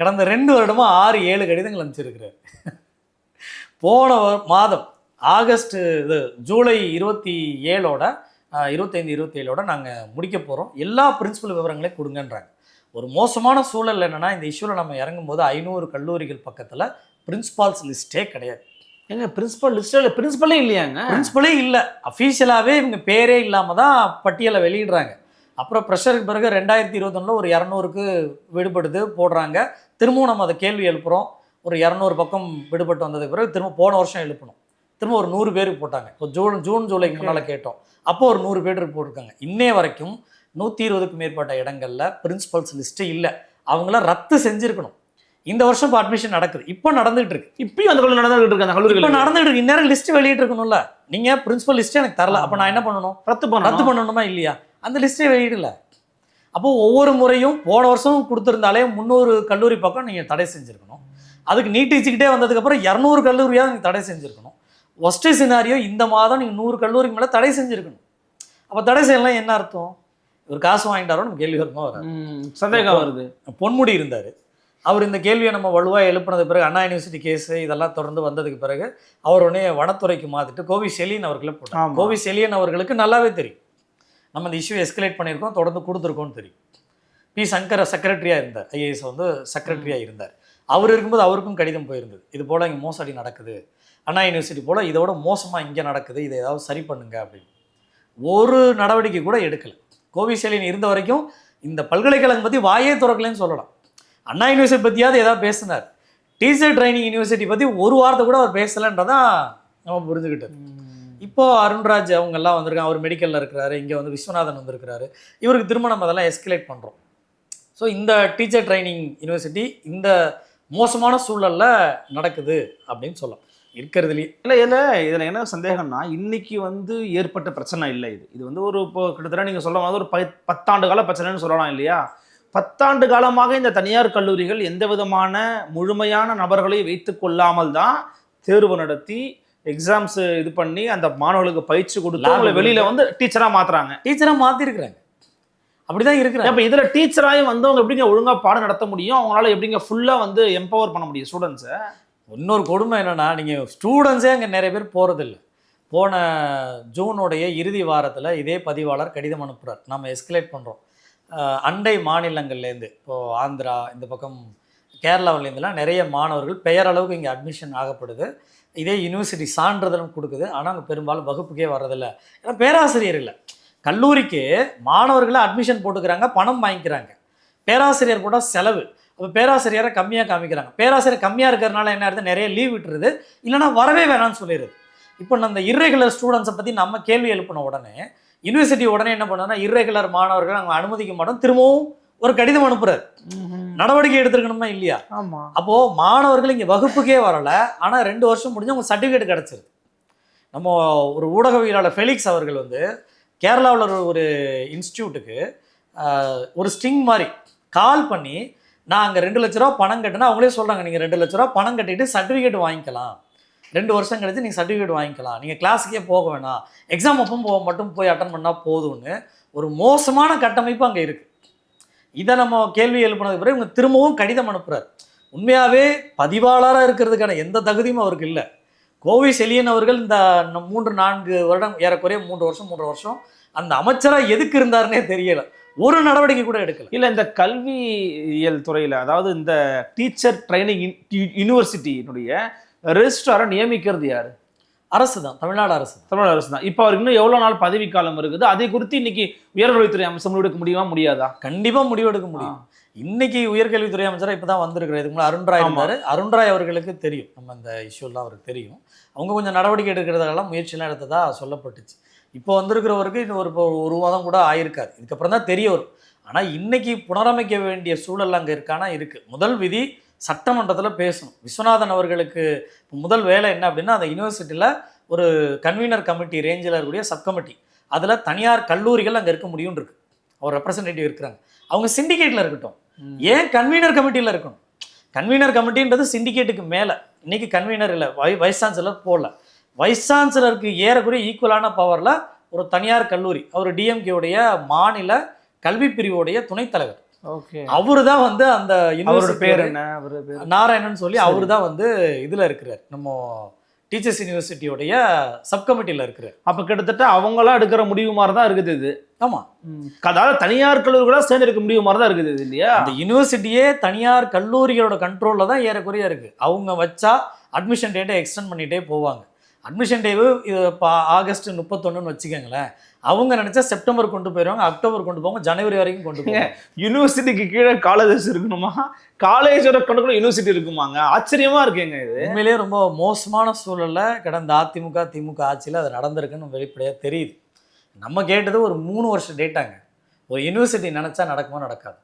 கடந்த 2 வருடமா 6-7 கடிதங்கள் அனுப்பிச்சிருக்கிறார். போன மாதம் ஆகஸ்ட் ஜூலை 27ஓட 25-27ஓட நாங்கள் முடிக்க போகிறோம், எல்லா பிரின்சிபல் விவரங்களையும் கொடுங்கன்றாங்க. ஒரு மோசமான சூழல் என்னன்னா, இந்த இஷ்யூவில் நம்ம இறங்கும் போது 500 கல்லூரிகள் பக்கத்தில் பிரின்சிபால்ஸ் லிஸ்ட்டே கிடையாது. எங்க பிரின்சிபல் லிஸ்ட்டில் பிரின்சிபலே இல்லையாங்க? பிரின்சிபலே இல்லை. அஃபீஷியலாகவே இவங்க பேரே இல்லாமல் தான் பட்டியலை வெளியிடுறாங்க. அப்புறம் ப்ரெஷருக்கு பிறகு 2021 ஒரு 200க்கு விடுபடுது போடுறாங்க. திரும்பவும் நம்ம அதை கேள்வி எழுப்புகிறோம். ஒரு 200 பக்கம் விடுபட்டு வந்ததுக்கு பிறகு திரும்ப போன வருஷம் எழுப்பணும். திரும்ப ஒரு 100 பேருக்கு போட்டாங்க. இப்போ ஜூன் ஜூலைக்கு முன்னால் கேட்டோம், அப்போ ஒரு 100 பேருக்கு போட்டிருக்காங்க. இன்னைய வரைக்கும் 120க்கு மேற்பட்ட இடங்களில் பிரின்சிபல்ஸ் லிஸ்ட்டு இல்லை. அவங்களாம் ரத்து செஞ்சுருக்கணும். இந்த வருஷம் இப்போ அட்மிஷன் நடக்குது, இப்போ நடந்துகிட்டு இருக்கு. இப்பயும் அந்த நடந்துகிட்டு இருக்கு, அந்த கல்லூரிகள் இப்போ நடந்துகிட்டு இருக்கு. இந்நேரம் லிஸ்ட் வெளியிட்டு இருக்கணும்ல. நீங்கள் பிரின்சிபல் லிஸ்ட்டே எனக்கு தரல, அப்போ நான் என்ன பண்ணணும்? ரத்து பண்ணணுமா இல்லையா? அந்த லிஸ்ட்டே வெளியிடல. அப்போது ஒவ்வொரு முறையும் போன வருஷம் கொடுத்துருந்தாலே 300 கல்லூரி பக்கம் நீங்கள் தடை செஞ்சுருக்கணும். அதுக்கு நீட்டிச்சுக்கிட்டே வந்ததுக்கப்புறம் 200 கல்லூரியாக நீங்கள் தடை செஞ்சுருக்கணும். ஒஸ்ட் சினாரியோ இந்த மாதம் நீங்கள் 100 கல்லூரிக்கு மேலே தடை செஞ்சுருக்கணும். அப்போ தடை செய்யலாம் என்ன அர்த்தம்? ஒரு காசு வாங்கிட்டாரோ நம்ம கேள்வி வருமா வராது, சந்தேகம் வருது. பொன்முடி இருந்தார், அவர் இந்த கேள்வியை நம்ம வலுவாக எழுப்பினது பிறகு அண்ணா யூனிவர்சிட்டி கேஸு இதெல்லாம் தொடர்ந்து வந்ததுக்கு பிறகு அவர் உடனே வனத்துறைக்கு மாற்றிட்டு கோவி செலியன் அவர்களை போட்டார். கோவி செலியன் அவர்களுக்கு நல்லாவே தெரியும் நம்ம இந்த இஷ்யூ எஸ்கலேட் பண்ணியிருக்கோம், தொடர்ந்து கொடுத்துருக்கோன்னு தெரியும். பி சங்கர் செக்ரட்டரியாக இருந்தார், ஐஏஎஸ் வந்து செக்ரட்டரியாக இருந்தார். அவர் இருக்கும்போது அவருக்கும் கடிதம் போயிருந்தது, இது போல் இங்கே மோசடி நடக்குது, அண்ணா யூனிவர்சிட்டி போல் இதோட மோசமாக இங்கே நடக்குது, இதை ஏதாவது சரி பண்ணுங்க அப்படின்னு. ஒரு நடவடிக்கை கூட எடுக்கலை. கோவி செலியன் இருந்த வரைக்கும் இந்த பல்கலைக்கழகம் பற்றி வாயே திறக்கலன்னு சொல்லலாம். அண்ணா யூனிவர்சிட்டி பற்றியாவது ஏதாவது பேசினார். டீச்சர் ட்ரைனிங் யூனிவர்சிட்டி பற்றி ஒரு வார்த்தை கூட அவர் பேசலைன்றதான் நம்ம புரிஞ்சுக்கிட்டது. இப்போது அருண்ராஜ் அவங்கெல்லாம் வந்திருக்காங்க, அவர் மெடிக்கலில் இருக்கிறாரு, இங்கே வந்து விஸ்வநாதன் வந்திருக்கிறாரு. இவருக்கு திரும்ப நம்ம அதெல்லாம் எஸ்கலேட் பண்ணுறோம். ஸோ இந்த டீச்சர் ட்ரைனிங் யூனிவர்சிட்டி இந்த மோசமான சூழல்ல நடக்குது அப்படின்னு சொல்லலாம் இருக்கிறதுலேயே. இல்லை இதில் என்ன சந்தேகம்னா, இன்னைக்கு வந்து ஏற்பட்ட பிரச்சனை இல்லை. இது வந்து ஒரு இப்போ கிட்டத்தட்ட நீங்கள் சொல்ல மாதிரி ஒரு 10 ஆண்டு கால பிரச்சனைன்னு சொல்லலாம் இல்லையா? 10 ஆண்டு காலமாக இந்த தனியார் கல்லூரிகள் எந்த விதமான முழுமையான நபர்களை வைத்து கொள்ளாமல் தான் தேர்வு நடத்தி எக்ஸாம்ஸ் இது பண்ணி அந்த மாணவர்களுக்கு பயிற்சி கொடுத்து அவங்களை வெளியில வந்து டீச்சராக மாத்துறாங்க. டீச்சராக மாற்றிருக்கிறாங்க, அப்படிதான் இருக்கிறாங்க. அப்போ இதில் டீச்சராகி வந்தவங்க எப்படிங்க ஒழுங்காக பாடம் நடத்த முடியும்? அவங்களால எப்படிங்க ஃபுல்லாக வந்து எம்பவர் பண்ண முடியும் ஸ்டூடெண்ட்ஸை? இன்னொரு கொடுமை என்னென்னா, நீங்கள் ஸ்டூடெண்ட்ஸே அங்கே நிறைய பேர் போகிறதில்ல. போன ஜூனுடைய இறுதி வாரத்தில் இதே பதிவாளர் கடிதம் அனுப்புகிறார், நம்ம எஸ்கலேட் பண்ணுறோம். அண்டை மாநிலங்கள்லேருந்து இப்போது ஆந்திரா, இந்த பக்கம் கேரளாவிலேருந்துலாம் நிறைய மாணவர்கள் பெயரளவுக்கு இங்கே அட்மிஷன் ஆகப்படுது. இதே யூனிவர்சிட்டி சான்றிதழும் கொடுக்குது. ஆனால் அங்கே பெரும்பாலும் வகுப்புக்கே வர்றதில்லை. ஏன்னா பேராசிரியர் இல்லை. கல்லூரிக்கு மாணவர்களை அட்மிஷன் போட்டுக்கிறாங்க, பணம் வாங்கிக்கிறாங்க. பேராசிரியர் போட்டால் செலவு. அப்போ பேராசிரியரை கம்மியாக காமிக்கிறாங்க. பேராசிரியர் கம்மியாக இருக்கிறதுனால என்ன ஆகுது, நிறைய லீவ் விட்டுருது, இல்லைனா வரவே வேணாம்னு சொல்லிடுது. இப்போ அந்த இர்ரெகுலர் ஸ்டூடெண்ட்ஸை பற்றி நம்ம கேள்வி எழுப்பின உடனே யூனிவர்சிட்டி உடனே என்ன பண்ணுன்னா, இர்ரெகுலர் மாணவர்கள் நாங்கள் அனுமதிக்க மாட்டோம், திரும்பவும் ஒரு கடிதம் அனுப்புறாரு. நடவடிக்கை எடுத்துருக்கணுமா இல்லையா? ஆமாம். அப்போது மாணவர்கள் இங்கே வகுப்புக்கே வரலை, ஆனால் 2 வருஷம் முடிஞ்சு அவங்க சர்டிஃபிகேட் கிடச்சிருது. நம்ம ஒரு ஊடகவியலாளர் ஃபெலிக்ஸ் அவர்கள் வந்து கேரளாவில் ஒரு இன்ஸ்டியூட்டுக்கு ஒரு ஸ்டிங் மாதிரி கால் பண்ணி, நான் அங்கே 2 லட்ச ரூபா பணம் கட்டினா அவங்களே சொல்கிறாங்க, நீங்கள் 2 லட்ச ரூபா பணம் கட்டிட்டு சர்டிஃபிகேட் வாங்கிக்கலாம், 2 வருஷம் கழிச்சு நீங்கள் சர்டிஃபிகேட் வாங்கிக்கலாம், நீங்கள் கிளாஸுக்கே போக வேணாம், எக்ஸாம் அப்போ மட்டும் போய் அட்டன் பண்ணால் போதும்னு ஒரு மோசமான கட்டமைப்பு அங்கே இருக்குது. இதை நம்ம கேள்வி எழுப்பினதுக்கு பிறகு இவங்க திரும்பவும் கடிதம் அனுப்புகிறார். உண்மையாகவே பதிவாளராக இருக்கிறதுக்கான எந்த தகுதியும் அவருக்கு இல்லை. கோவை செழியன் அவர்கள் இந்த 3-4 வருடம், ஏறக்குறைய 3 வருஷம் அந்த அமைச்சராக எதுக்கு இருந்தாருன்னே தெரியலை, ஒரு நடவடிக்கை கூட எடுக்கல. இல்லை, இந்த கல்வியியல் துறையில், அதாவது இந்த டீச்சர் ட்ரைனிங் யூனிவர்சிட்டியினுடைய ரெஜிஸ்ட்ராரை நியமிக்கிறது யார்? அரசு தான், தமிழ்நாடு அரசு தான். இப்போ அவருக்கு இன்னும் எவ்வளோ நாள் பதவிக்காலம் இருக்குது? அதை குறித்து இன்னைக்கு உயர்கல்வித்துறை அமைச்சர் முடிவெடுக்க முடியுமா, முடியாதா? கண்டிப்பாக முடிவெடுக்க முடியும். இன்னைக்கு உயர்கல்வித்துறை அமைச்சராக இப்போ தான் வந்திருக்கிறார். இதுக்கு முன்னாடி அருண்ராய் இருந்தார். அருண்ராய் அவர்களுக்கு தெரியும் நம்ம இந்த இஷ்யூலாம் அவருக்கு தெரியும். அவங்க கொஞ்சம் நடவடிக்கை எடுக்கிறதெல்லாம் முயற்சியெல்லாம் எடுத்ததா சொல்லப்பட்டுச்சு. இப்போ வந்திருக்கிறவருக்கு இன்னும் ஒரு மாதம் கூட ஆயிருக்காது. இதுக்கப்புறம் தான் தெரிய வரும். ஆனால் இன்னைக்கு புனரமைக்க வேண்டிய சூழல் அங்கே இருக்கானா இருக்குது. முதல் விதி சட்டமன்றத்தில் பேசணும். விஸ்வநாதன் அவர்களுக்கு முதல் வேலை என்ன அப்படின்னா, அந்த யூனிவர்சிட்டியில் ஒரு கன்வீனர் கமிட்டி ரேஞ்சில் இருக்கக்கூடிய சப் கமிட்டி, அதில் தனியார் கல்லூரிகள் அங்கே இருக்க முடியும்னு இருக்கு. ஒரு ரெப்ரசன்டேட்டிவ் இருக்கிறாங்க. அவங்க சிண்டிகேட்டில் இருக்கட்டும், ஏன் கன்வீனர் கமிட்டியில் இருக்கணும்? கன்வீனர் கமிட்டின்றது சிண்டிகேட்டுக்கு மேலே. இன்னைக்கு கன்வீனர் இல்லை, வைஸ் சான்சலர் போடல. வைஸ் சான்சலருக்கு ஏறக்குறைய ஈக்குவலான பவரில் ஒரு தனியார் கல்லூரி, அவர் டிஎம்கேவுடைய மாநில கல்வி பிரிவுடைய துணைத் தலைவர். அவரு தான் வந்து அந்த பேர் என்ன, நாராயணன் சொல்லி அவரு தான் வந்து இதில் இருக்கிறார், நம்ம டீச்சர்ஸ் யூனிவர்சிட்டியோடைய சப் கமிட்டியில் இருக்கிறார். அப்போ கிட்டத்தட்ட அவங்களாம் எடுக்கிற முடிவு மாதிரி தான் இருக்குது இது. ஆமாம், அதாவது தனியார் கல்லூரிகளாக சேர்ந்து எடுக்க முடிவு மாதிரி தான் இருக்குது இது இல்லையா? அந்த யூனிவர்சிட்டியே தனியார் கல்லூரிகளோட கண்ட்ரோலில் தான் ஏறக்குறைய இருக்குது. அவங்க வச்சா அட்மிஷன் டேட்டை எக்ஸ்டெண்ட் பண்ணிகிட்டே போவாங்க. அட்மிஷன் டேவு இப்போ ஆகஸ்ட் 31 வச்சுக்கோங்களேன். அவங்க நினைச்சா செப்டம்பர் கொண்டு போயிடுவாங்க, அக்டோபர் கொண்டு போவாங்க, ஜனவரி வரைக்கும் கொண்டு போவாங்க. யூனிவர்சிட்டிக்கு கீழே காலேஜஸ் இருக்கணுமா, காலேஜோட கொண்டு யூனிவர்சிட்டி இருக்குமாங்க? ஆச்சரியமா இருக்குங்க இது. உண்மையிலேயே ரொம்ப மோசமான சூழல்ல கடந்த அதிமுக திமுக ஆட்சியில் அது நடந்திருக்குன்னு வெளிப்படையாக தெரியுது. நம்ம கேட்டது ஒரு 3 வருஷம் டேட்டாங்க. ஒரு யூனிவர்சிட்டி நினைச்சா நடக்குமா, நடக்காது.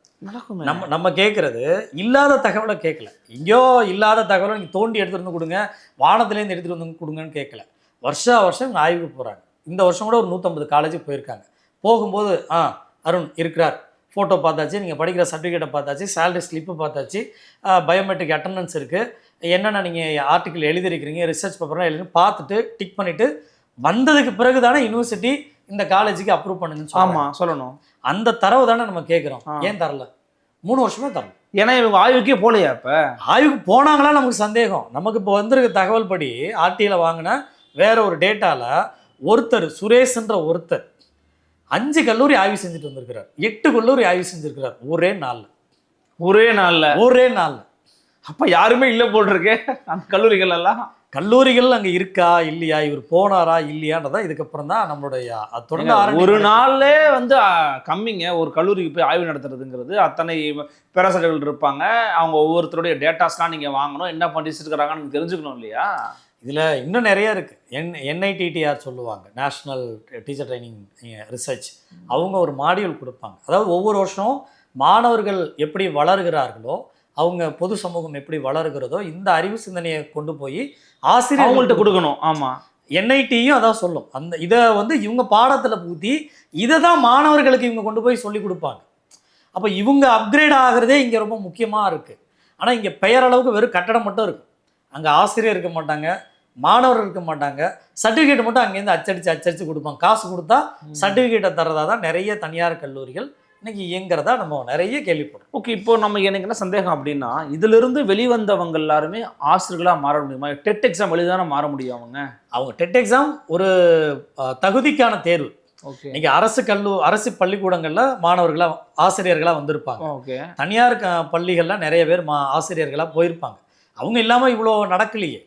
நம்ம கேட்கறது இல்லாத தகவலை கேட்கல. எங்கேயோ இல்லாத தகவலை நீங்கள் தோண்டி எடுத்துகிட்டு வந்து கொடுங்க, வானத்துலேருந்து எடுத்துகிட்டு வந்து கொடுங்கன்னு கேட்கல. வருஷம் இவங்க ஆய்வுக்கு போகிறாங்க. இந்த வருஷம் கூட ஒரு 150 காலேஜுக்கு போயிருக்காங்க. போகும்போது அருண் இருக்கிறார், ஃபோட்டோ பார்த்தாச்சு, நீங்கள் படிக்கிற சர்டிஃபிகேட்டை பார்த்தாச்சு, சேலரி ஸ்லிப்பு பார்த்தாச்சு, பயோமெட்ரிக் அட்டண்டன்ஸ் இருக்குது, என்னென்ன நீங்கள் ஆர்டிக்கிள் எழுதிருக்கிறீங்க, ரிசர்ச் பேப்பர்லாம் எழுதி பார்த்துட்டு டிக் பண்ணிவிட்டு வந்ததுக்கு பிறகு தானே யூனிவர்சிட்டி இந்த காலேஜுக்கு அப்ரூவ் பண்ணுங்கன்னு சொல்லணும். அந்த தரவு தானே நம்ம கேட்குறோம். ஏன் தரல? 3 வருஷமே தரல. ஏன்னா இவங்க ஆய்வுக்கே போலையா? இப்போ ஆய்வுக்கு போனாங்களா நமக்கு சந்தேகம். நமக்கு இப்போ வந்திருக்க தகவல் படி ஆர்டியில் வாங்கின வேற ஒரு டேட்டாவில் ஒருத்தர் சுரேஷ்ன்ற ஒருத்தர் 5 கல்லூரி ஆய்வு செஞ்சுட்டு வந்திருக்கிறார், 8 கல்லூரி ஆய்வு செஞ்சிருக்கிறார் ஒரே நாளில். அப்போ யாருமே இல்லை போட்டிருக்கு அந்த கல்லூரிகள் எல்லாம். கல்லூரிகள் அங்கே இருக்கா இல்லையா, இவர் போனாரா இல்லையான்றதான் இதுக்கப்புறம் தான் நம்மளுடைய தொடர்ந்து ஒரு நாள்லே வந்து கம்மிங்க. ஒரு கல்லூரிக்கு போய் ஆய்வு நடத்துறதுங்கிறது அத்தனை பேராசிரியர்கள் இருப்பாங்க. அவங்க ஒவ்வொருத்தருடைய டேட்டாஸ்லாம் நீங்கள் வாங்கணும், என்ன பண்ணிட்டு இருக்கிறாங்கன்னு தெரிஞ்சுக்கணும் இல்லையா? இதில் இன்னும் நிறையா இருக்குது. என்ஐடிடிஆர் சொல்லுவாங்க, நேஷ்னல் டீச்சர் ட்ரைனிங் ரிசர்ச். அவங்க ஒரு மாடியூல் கொடுப்பாங்க. அதாவது ஒவ்வொரு வருஷம் மாணவர்கள் எப்படி வளர்கிறார்களோ, அவங்க பொது சமூகம் எப்படி வளர்கிறதோ, இந்த அறிவு சிந்தனையை கொண்டு போய் ஆசிரியர் அவங்கள்ட்ட கொடுக்கணும். ஆமா, என்ஐடியும் அதான் சொல்லும். அந்த இதை வந்து இவங்க பாடத்தில் ஊற்றி இதை தான் மாணவர்களுக்கு இவங்க கொண்டு போய் சொல்லி கொடுப்பாங்க. அப்போ இவங்க அப்கிரேட் ஆகிறதே இங்கே ரொம்ப முக்கியமாக இருக்குது. ஆனால் இங்கே பெயரளவுக்கு வெறும் கட்டடம் மட்டும் இருக்குது. அங்கே ஆசிரியர் இருக்க மாட்டாங்க, மாணவர் இருக்க மாட்டாங்க. சர்டிஃபிகேட் மட்டும் அங்கேருந்து அச்சடித்து கொடுப்பாங்க. காசு கொடுத்தா சர்டிஃபிகேட்டை தரதா தான் நிறைய தனியார் கல்லூரிகள் இன்னைக்கு இயங்குறதா நம்ம நிறைய கேள்விப்படுறோம். ஓகே, இப்போ நம்ம எனக்கு என்ன சந்தேகம் அப்படின்னா, இதிலிருந்து வெளிவந்தவங்க எல்லாருமே ஆசிரியர்களாக மாற முடியுமா? டெட் எக்ஸாம் எழுதானே மாற முடியும் அவங்க டெட் எக்ஸாம் ஒரு தகுதிக்கான தேர்வு. ஓகே, இன்னைக்கு அரசு பள்ளிக்கூடங்களில் ஆசிரியர்களாக வந்திருப்பாங்க. ஓகே, தனியார் பள்ளிகளில் நிறைய பேர் ஆசிரியர்களாக போயிருப்பாங்க. அவங்க இல்லாமல் இவ்வளோ நடக்கலையே.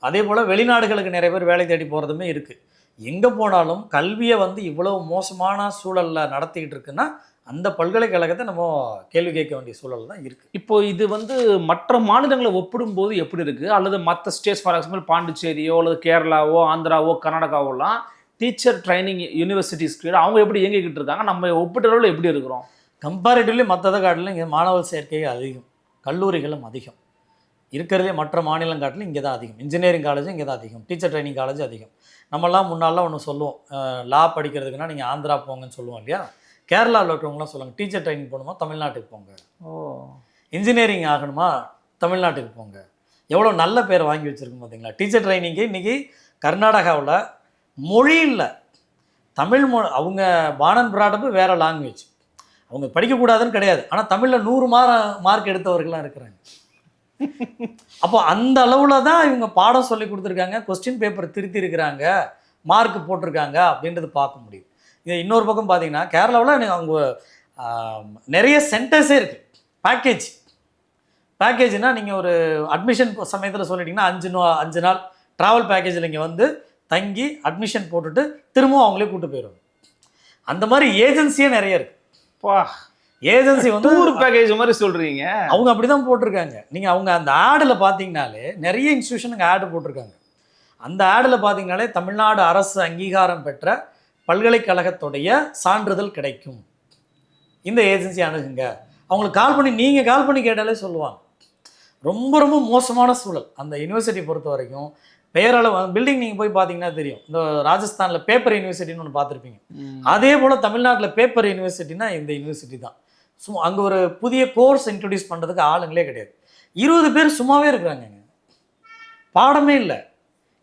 அதே போல் வெளிநாடுகளுக்கு நிறைய பேர் வேலை தேடி போகிறதுமே இருக்குது. எங்கே போனாலும் கல்வியை வந்து இவ்வளோ மோசமான சூழலில் நடத்திக்கிட்டு இருக்குன்னா அந்த பல்கலைக்கழகத்தை நம்ம கேள்வி கேட்க வேண்டிய சூழல் தான் இருக்குது. இப்போ இது வந்து மற்ற மாநிலங்களை ஒப்பிடும்போது எப்படி இருக்குது? அல்லது மற்ற ஸ்டேட்ஸ், ஃபார் எக்ஸாம்பிள் பாண்டிச்சேரியோ அல்லது கேரளாவோ ஆந்திராவோ கர்நாடகாவோலாம் டீச்சர் ட்ரைனிங் யூனிவர்சிட்டிஸ் அவங்க எப்படி இயங்கிக்கிட்டு இருக்காங்க? நம்ம ஒப்பிட்டளவில் எப்படி இருக்கிறோம்? கம்பேரிட்டிவ்லி மற்றதை காட்டிலும் இங்கே மாணவர் சேர்க்கை அதிகம், கல்லூரிகளும் அதிகம். இருக்கிறதே மற்ற மாநிலம் காட்டிலும் இங்கே தான் அதிகம். இன்ஜினியரிங் காலேஜும் இங்கே தான் அதிகம், டீச்சர் ட்ரைனிங் காலேஜும் அதிகம். நம்மளாம் முன்னாலாம் ஒன்று சொல்லுவோம், லா படிக்கிறதுக்குன்னா நீங்கள் ஆந்திரா போங்கன்னு சொல்லுவோம் இல்லையா? கேரளாவில் இருக்கிறவங்களாம் சொல்லுவாங்க, டீச்சர் ட்ரைனிங் போகணுமா தமிழ்நாட்டுக்கு போங்க, இன்ஜினியரிங் ஆகணுமா தமிழ்நாட்டுக்கு போங்க. எவ்வளோ நல்ல பேர் வாங்கி வச்சுருக்கோம் பார்த்தீங்களா? டீச்சர் ட்ரைனிங்கு இன்றைக்கி கர்நாடகாவில் மொழி இல்லை, தமிழ் அவங்க பானன் பிராடப்பு வேறு லாங்குவேஜ், அவங்க படிக்கக்கூடாதுன்னு கிடையாது. ஆனால் தமிழில் 100 மார்க் எடுத்தவர்கள்லாம் இருக்கிறாங்க. அப்போ அந்த அளவில் தான் இவங்க பாடம் சொல்லி கொடுத்துருக்காங்க, கொஸ்டின் பேப்பர் திருத்தி இருக்கிறாங்க, மார்க் போட்டிருக்காங்க அப்படின்றது பார்க்க முடியும். இது இன்னொரு பக்கம் பார்த்தீங்கன்னா கேரளாவில் அவங்க நிறைய சென்டர்ஸே இருக்குது. பேக்கேஜ்னால் நீங்கள் ஒரு அட்மிஷன் சமயத்தில் சொல்லிட்டிங்கன்னா 5 நாள் ட்ராவல் பேக்கேஜில் இங்கே வந்து தங்கி அட்மிஷன் போட்டுட்டு திரும்பவும் அவங்களே கூப்பிட்டு போயிடுவாங்க. அந்த மாதிரி ஏஜென்சியே நிறைய இருக்குது. ஏஜென்சி வந்து டூர் பேக்கேஜ் மாதிரி சொல்கிறீங்க, அவங்க அப்படி தான் போட்டிருக்காங்க. நீங்கள் அவங்க அந்த ஆடில் பார்த்தீங்கனாலே நிறைய இன்ஸ்டியூஷனுக்கு ஆடு போட்டிருக்காங்க. அந்த ஆடில் பார்த்தீங்கனாலே தமிழ்நாடு அரசு அங்கீகாரம் பெற்ற பல்கலைக்கழகத்துடைய சான்றிதழ் கிடைக்கும், இந்த ஏஜென்சி அணுகுங்க. அவங்களுக்கு கால் பண்ணி கேட்டாலே சொல்லுவாங்க. ரொம்ப ரொம்ப மோசமான சூழல் அந்த யூனிவர்சிட்டி பொறுத்த வரைக்கும். பெயரளவு பில்டிங் நீங்கள் போய் பார்த்தீங்கன்னா தெரியும். இந்த ராஜஸ்தானில் பேப்பர் யூனிவர்சிட்டின்னு ஒன்று பார்த்துருப்பீங்க. அதே போல் தமிழ்நாட்டில் பேப்பர் யூனிவர்சிட்டினா இந்த யூனிவர்சிட்டி தான். அங்கே ஒரு புதிய கோர்ஸ் இன்ட்ரடியூஸ் பண்ணுறதுக்கு ஆளுங்களே கிடையாது. 20 பேர் சும்மாவே இருக்கிறாங்க. பாடமே இல்லை.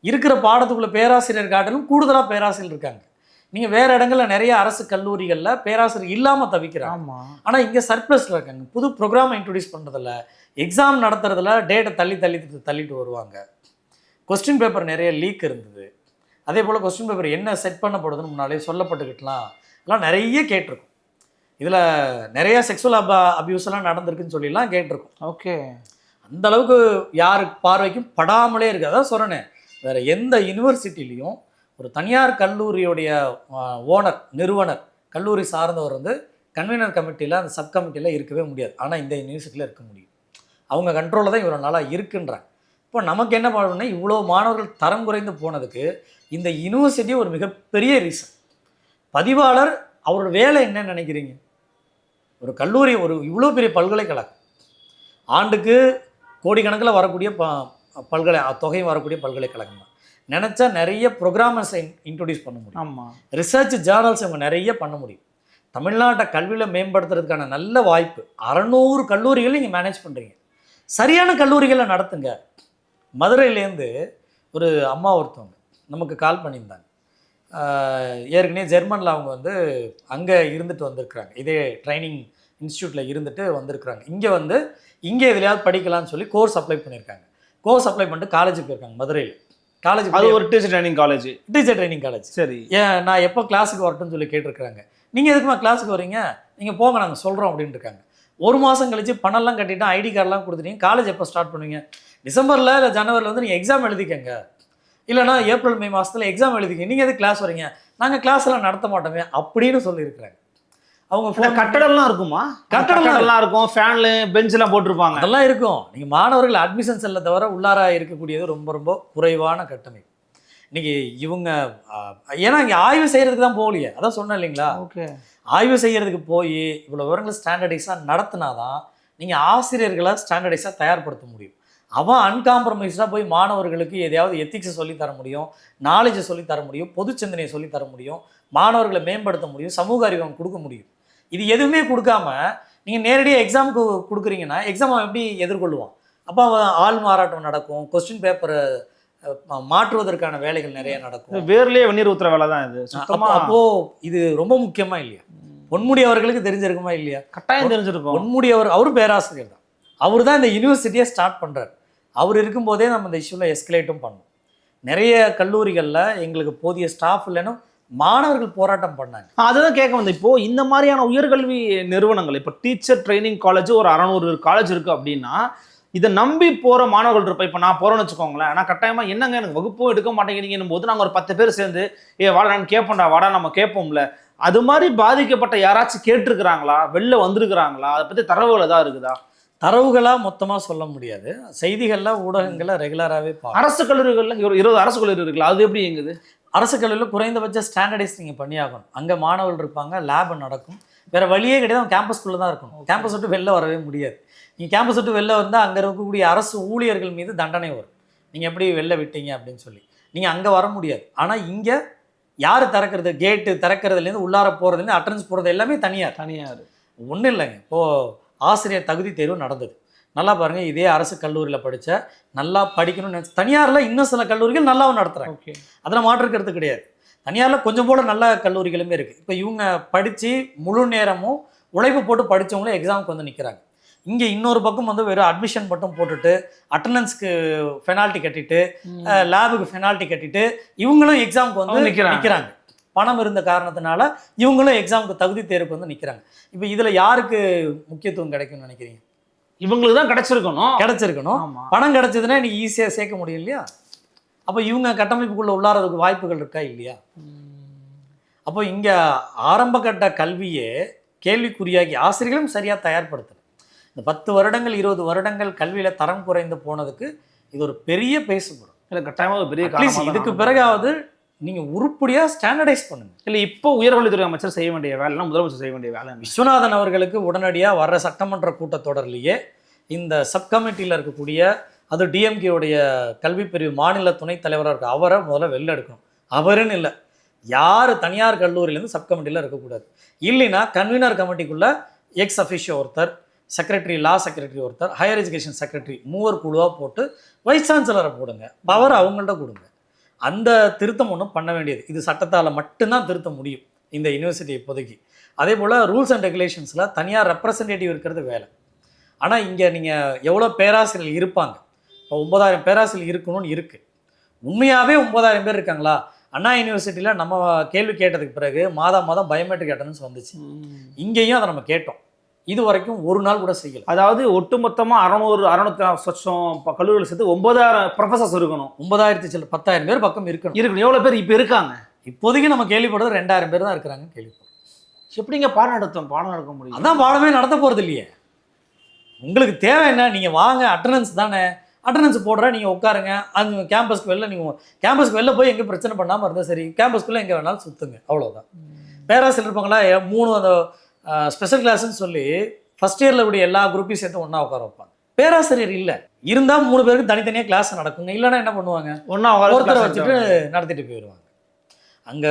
இருக்கிற பாடத்துக்குள்ள பேராசிரியர் காட்டிலும் கூடுதலாக பேராசிரியர் இருக்காங்க. நீங்கள் வேறு இடங்களில் நிறைய அரசு கல்லூரிகளில் பேராசிரியர் இல்லாமல் தவிக்கிறாங்க. ஆனால் இங்கே சர்ப்ளஸில் இருக்காங்க. புது ப்ரோக்ராமை இன்ட்ரடியூஸ் பண்ணுறதில்ல, எக்ஸாம் நடத்துறதுல டேட்டை தள்ளிட்டு வருவாங்க. கொஸ்டின் பேப்பர் நிறைய லீக் இருந்தது. அதே போல் கொஸ்டின் பேப்பர் என்ன செட் பண்ணப்படுதுன்னு முன்னாலே சொல்லப்பட்டுக்கிட்டலாம் எல்லாம் நிறைய கேட்டிருக்கும். இதில் நிறைய செக்ஸுவல் அபியூஸ் எல்லாம் நடந்திருக்குன்னு சொல்லிலாம் கேட்டிருக்கோம். ஓகே, அந்த அளவுக்கு யாருக்கு பார்வைக்கும் படாமலே இருக்குது. அதான் சொல்கிறேனே, வேறு எந்த யூனிவர்சிட்டிலையும் ஒரு தனியார் கல்லூரியுடைய நிறுவனர் கல்லூரி சார்ந்தவர் வந்து கன்வீனர் கமிட்டியில் அந்த சப் கமிட்டியில் இருக்கவே முடியாது. ஆனால் இந்த யூனிவர்சிட்டியில் இருக்க முடியும். அவங்க கண்ட்ரோலில் தான் இவ்வளோ நாளாக இருக்குன்றாங்க. இப்போ நமக்கு என்ன பண்ணணும்னா, இவ்வளோ மாணவர்கள் தரம் குறைந்து போனதுக்கு இந்த யூனிவர்சிட்டி ஒரு மிகப்பெரிய ரீசன். பதிவாளர் அவரோட வேலை என்னன்னு நினைக்கிறீங்க? ஒரு கல்லூரி, ஒரு இவ்வளோ பெரிய பல்கலைக்கழகம், ஆண்டுக்கு கோடிக்கணக்கில் வரக்கூடிய தொகையும் வரக்கூடிய பல்கலைக்கழகம் தான். நினச்சா நிறைய ப்ரோக்ராமர்ஸை இன்ட்ரடியூஸ் பண்ண முடியும். ஆமாம், ரிசர்ச் ஜேர்னல்ஸ் இவங்க நிறைய பண்ண முடியும். தமிழ்நாட்டை கல்வியில் மேம்படுத்துறதுக்கான நல்ல வாய்ப்பு. 600 கல்லூரிகள் நீங்கள் மேனேஜ் பண்ணுறீங்க. சரியான கல்லூரிகளை நடத்துங்க. மதுரையிலேருந்து ஒரு அம்மா ஒருத்தவங்க நமக்கு கால் பண்ணியிருந்தாங்க. ஏற்கனவே ஜெர்மனில் அவங்க வந்து அங்கே இருந்துட்டு வந்திருக்கிறாங்க. இதே ட்ரைனிங் இன்ஸ்டியூட்டில் இருந்துட்டு வந்திருக்கிறாங்க. இங்கே எதுலையாவது படிக்கலாம்னு சொல்லி கோர்ஸ் அப்ளை பண்ணியிருக்காங்க. கோர்ஸ் அப்ளை பண்ணிட்டு காலேஜுக்கு போயிருக்காங்க. மதுரையில் காலேஜ், அது ஒரு டீச்சர் ட்ரைனிங் காலேஜ். சரி, நான் எப்போ கிளாஸுக்கு வரட்டும்னு சொல்லி கேட்டிருக்கிறாங்க. நீங்கள் எதுக்குமா கிளாஸுக்கு வரீங்க, நீங்கள் போங்க நாங்கள் சொல்கிறோம் அப்படின்னு இருக்காங்க. 1 மாதம் கழிச்சு பணம்லாம் கட்டிட்டு ஐடி கார்டெலாம் கொடுத்துட்டீங்க, காலேஜ் எப்போ ஸ்டார்ட் பண்ணுவீங்க? டிசம்பரில் இல்லை ஜனவரியில் வந்து நீங்கள் எக்ஸாம் எழுதிக்கங்க, இல்லைனா ஏப்ரல் மே மாதத்தில் எக்ஸாம் எழுதிக்க, நீங்கள் எதுக்கு கிளாஸ் வரீங்க, நாங்கள் கிளாஸ் எல்லாம் நடத்த மாட்டோமே அப்படின்னு சொல்லியிருக்கிறாங்க. அவங்க கட்டடம்லாம் இருக்குமா? கட்டடம்லாம் இருக்கும், ஃபேன்ல பெஞ்செல்லாம் போட்டிருப்பாங்க, அதெல்லாம் இருக்கும். நீங்கள் மாணவர்கள் அட்மிஷன் செல்ல தவிர உள்ளார இருக்கக்கூடியது ரொம்ப ரொம்ப குறைவான கட்டமைப்பு. இன்னைக்கு இவங்க ஏன்னா இங்கே ஆய்வு செய்கிறதுக்கு தான் போகலையே, அதான் சொன்னேன் இல்லைங்களா. ஓகே, ஆய்வு செய்கிறதுக்கு போய் இவ்வளோ விவரங்கள் ஸ்டாண்டர்டைஸாக நடத்தினாதான் நீங்கள் ஆசிரியர்களை ஸ்டாண்டர்டைஸாக தயார்படுத்த முடியும். அவன் அன்காம்ப்ரமைஸ்டாக போய் மாணவர்களுக்கு எதையாவது எத்திக்ஸை சொல்லித்தர முடியும், நாலேஜை சொல்லித்தர முடியும், பொது சிந்தனையை சொல்லித்தர முடியும், மாணவர்களை மேம்படுத்த முடியும், சமூக அறிவை அவன் கொடுக்க முடியும். இது எதுவுமே கொடுக்காம நீங்கள் நேரடியாக எக்ஸாமுக்கு கொடுக்குறீங்கன்னா எக்ஸாம் அவன் எப்படி எதிர்கொள்ளுவான்? அப்போ அவன் ஆள் மாறாட்டம் நடக்கும், கொஸ்டின் பேப்பரை மாற்றுவதற்கான வேலைகள் நிறைய நடக்கும். வேர்லயே வெந்நீர் ஊத்துற வேலை தான் இது சுத்தமா. அப்போ இது ரொம்ப முக்கியமா இல்லையா? பொன்முடி அவர்களுக்கு தெரிஞ்சிருக்குமா இல்லையா? கட்டாயம் தெரிஞ்சிருக்கும். பொன்முடி அவரும் பேராசிரியர் தான், அவர் தான் இந்த யூனிவர்சிட்டியை ஸ்டார்ட் பண்றாரு. அவர் இருக்கும்போதே நம்ம இந்த இஷ்யூவில் எஸ்கலேட்டும் பண்ணோம். நிறைய கல்லூரிகளில் எங்களுக்கு போதிய ஸ்டாஃப் இல்லைன்னு மாணவர்கள் போராட்டம் பண்ணாங்க. அதுதான் கேட்க வந்தேன். இப்போ இந்த மாதிரியான உயர்கல்வி நிறுவனங்கள், இப்போ டீச்சர் ட்ரைனிங் காலேஜ் ஒரு 600 காலேஜ் இருக்கு அப்படின்னா இதை நம்பி போற மாணவர்கள் இருப்போம். இப்போ நான் போறேன்னு வச்சுக்கோங்களேன், ஆனால் கட்டாயமா என்னங்க எனக்கு வகுப்பும் எடுக்க மாட்டேங்கிறீங்கன்னு போது நாங்கள் ஒரு 10 பேர் சேர்ந்து வாடா நான் கேட்போம்டா வாடா நம்ம கேட்போம்ல, அது மாதிரி பாதிக்கப்பட்ட யாராச்சும் கேட்டிருக்கிறாங்களா, வெளில வந்திருக்கிறாங்களா, அதை பத்தி தரவுகள் ஏதாவது இருக்குதா? தரவுகளாக மொத்தமாக சொல்ல முடியாது, செய்திகளில் ஊடகங்களில் ரெகுலராகவே அரசு கல்லூரிகளில் 20 அரசு கல்லூரி இருக்குல்ல, அது எப்படி எங்குது? அரசு கல்லூரியில் குறைந்தபட்ச ஸ்டாண்டர்டைஸ் நீங்கள் பண்ணியாகணும். அங்கே மாணவர்கள் இருப்பாங்க, லேப் நடக்கும், வேறு வழியே கிடையாது. அவன் கேம்பஸ்குள்ளே தான் இருக்கணும், கேம்பஸ் விட்டு வெளில வரவே முடியாது. நீங்கள் கேம்பஸ் விட்டு வெளில வந்தால் அங்கே இருக்கக்கூடிய அரசு ஊழியர்கள் மீது தண்டனை வரும், நீங்கள் எப்படி வெளில விட்டீங்க அப்படின்னு சொல்லி. நீங்கள் அங்கே வர முடியாது. ஆனால் இங்கே யார் திறக்கிறது, கேட்டு திறக்கிறதுலேருந்து உள்ளார போகிறதுலேருந்து அட்டண்டன்ஸ் போகிறது எல்லாமே தனியார். ஒன்றும் இல்லைங்க. இப்போது ஆசிரியர் தகுதி தேர்வு நடந்தது, நல்லா பாருங்கள். இதே அரசு கல்லூரியில் படித்த நல்லா படிக்கணும்னு நினச்சி தனியாரில் இன்னும் சில கல்லூரிகள் நல்லாவும் நடத்துகிறாங்க. ஓகே, அதில் மாற்றுக்கிறது கிடையாது. தனியாரில் கொஞ்சம் போல நல்ல கல்லூரிகளுமே இருக்குது. இப்போ இவங்க படித்து முழு நேரமும் உழைப்பு போட்டு படித்தவங்களும் எக்ஸாமுக்கு வந்து நிற்கிறாங்க. இங்கே இன்னொரு பக்கம் வந்து வெறும் அட்மிஷன் மட்டும் போட்டுட்டு அட்டண்டன்ஸ்க்கு பெனால்ட்டி கட்டிட்டு லேபுக்கு பெனால்ட்டி கட்டிட்டு இவங்களும் எக்ஸாமுக்கு வந்து நிற்கிறாங்க. பணம் இருந்த காரணத்தினால இவங்களும் எக்ஸாமுக்கு தகுதி தேர்வுக்கு வந்து நிற்கிறாங்க. இப்போ இதில் யாருக்கு முக்கியத்துவம் கிடைக்கும்னு நினைக்கிறீங்க? இவங்களுக்கு தான் கிடைச்சிருக்கணும். பணம் கிடைச்சதுன்னா இன்னைக்கு ஈஸியாக சேர்க்க முடியும் இல்லையா? அப்போ இவங்க கட்டமைப்புக்குள்ளே உள்ளாரதுக்கு வாய்ப்புகள் இருக்கா இல்லையா? அப்போ இங்கே ஆரம்ப கட்ட கல்வியே கேள்விக்குறியாகி ஆசிரியர்களும் சரியாக தயார்படுத்தலை. இந்த 10 வருடங்கள் 20 வருடங்கள் கல்வியில் தரம் குறைந்து போனதுக்கு இது ஒரு பெரிய பேசுபடும். இல்லை கட்டாயமாக ஒரு பெரிய காரணம். இதுக்கு பிறகாவது நீங்கள் உருப்படியாக ஸ்டாண்டர்டைஸ் பண்ணுங்க. இல்லை இப்போ உயர்கல்வித்துறை அமைச்சர் செய்ய வேண்டிய வேலைனா முதலமைச்சர் செய்ய வேண்டிய வேலை. விஸ்வநாதன் அவர்களுக்கு உடனடியாக வர்ற சட்டமன்ற கூட்டத்தொடர்லேயே இந்த சப் கமிட்டியில் இருக்கக்கூடிய, அது டிஎம்கேவுடைய கல்வி பிரிவு மாநில துணைத் தலைவராக இருக்க அவரை முதல்ல வெளில எடுக்கணும். அவருன்னு இல்லை, யார் தனியார் கல்லூரியிலேருந்து சப் கமிட்டியில் இருக்கக்கூடாது. இல்லைன்னா கன்வீனர் கமிட்டிக்குள்ளே எக்ஸ் அஃபிஷியோ ஒருத்தர், செக்ரட்டரி, லா செக்ரட்டரி ஒருத்தர், ஹையர் எஜுகேஷன் செக்ரட்டரி, 3 குழுவாக போட்டு வைஸ் சான்சலரை போடுங்க, பவர் அவங்கள்ட்ட கொடுங்க. அந்த திருத்தம் ஒன்றும் பண்ண வேண்டியது, இது சட்டத்தால் மட்டும்தான் திருத்த முடியும் இந்த யூனிவர்சிட்டி இப்போதைக்கு. அதே போல் ரூல்ஸ் அண்ட் ரெகுலேஷன்ஸில் தனியார் ரெப்ரசன்டேட்டிவ் இருக்கிறது வேலை. ஆனால் இங்கே நீங்கள் எவ்வளோ பேராசிரியர்கள் இருப்பாங்க? இப்போ 9000 பேராசிரியர்கள் இருக்கணும்னு இருக்குது. உண்மையாகவே 9000 பேர் இருக்காங்களா? அண்ணா யூனிவர்சிட்டியில் நம்ம கேள்வி கேட்டதுக்கு பிறகு மாதம் பயோமெட்ரிக் அட்டண்டன்ஸ் வந்துச்சு. இங்கேயும் அதை நம்ம கேட்டோம், இது வரைக்கும் ஒரு நாள் கூட செய்யலை. அதாவது ஒட்டுமொத்தமாக 600 சொச்சம் கல்லூரிகள் சேர்த்து 9000 ப்ரொஃபஸர்ஸ் இருக்கணும். 9000 10,000 பேர் பக்கம் இருக்கணும். எவ்வளோ பேர் இப்போ இருக்காங்க? இப்போதைக்கு நம்ம கேள்விப்படுறது 2000 பேர் தான் இருக்கிறாங்க. கேள்விப்படுறோம். எப்படிங்க பாடம் நடத்த முடியும்? அதான் பாடமே நடத்த போகிறது இல்லையே. உங்களுக்கு தேவை என்ன? நீங்கள் வாங்க, அட்டண்டன்ஸ் தானே, அட்டண்டன்ஸ் போடுற, நீங்கள் உட்காருங்க. அங்கே கேம்பஸ்க்கு வெளில, நீங்கள் கேம்பஸ்க்கு வெளில போய் எங்கே பிரச்சனை பண்ணாமல் இருந்தால் சரி, கேம்பஸ்க்குள்ளே எங்கே வேணாலும் சுற்றுங்க, அவ்வளோதான். பேராசிரியர் இருப்பாங்களா, 3 அந்த ஸ்பெஷல் கிளாஸ்ன்னு சொல்லி ஃபஸ்ட் இயரில் இப்படி எல்லா குரூப்பையும் சேர்த்து ஒன்றா உட்கார வைப்பாங்க. பேராசிரியர் இல்லை, இருந்தால் 3 பேருக்கு தனித்தனியாக கிளாஸ் நடக்குங்க. இல்லைன்னா என்ன பண்ணுவாங்க, ஒருத்தரை வச்சுட்டு நடத்திட்டு போயிடுவாங்க. அங்கே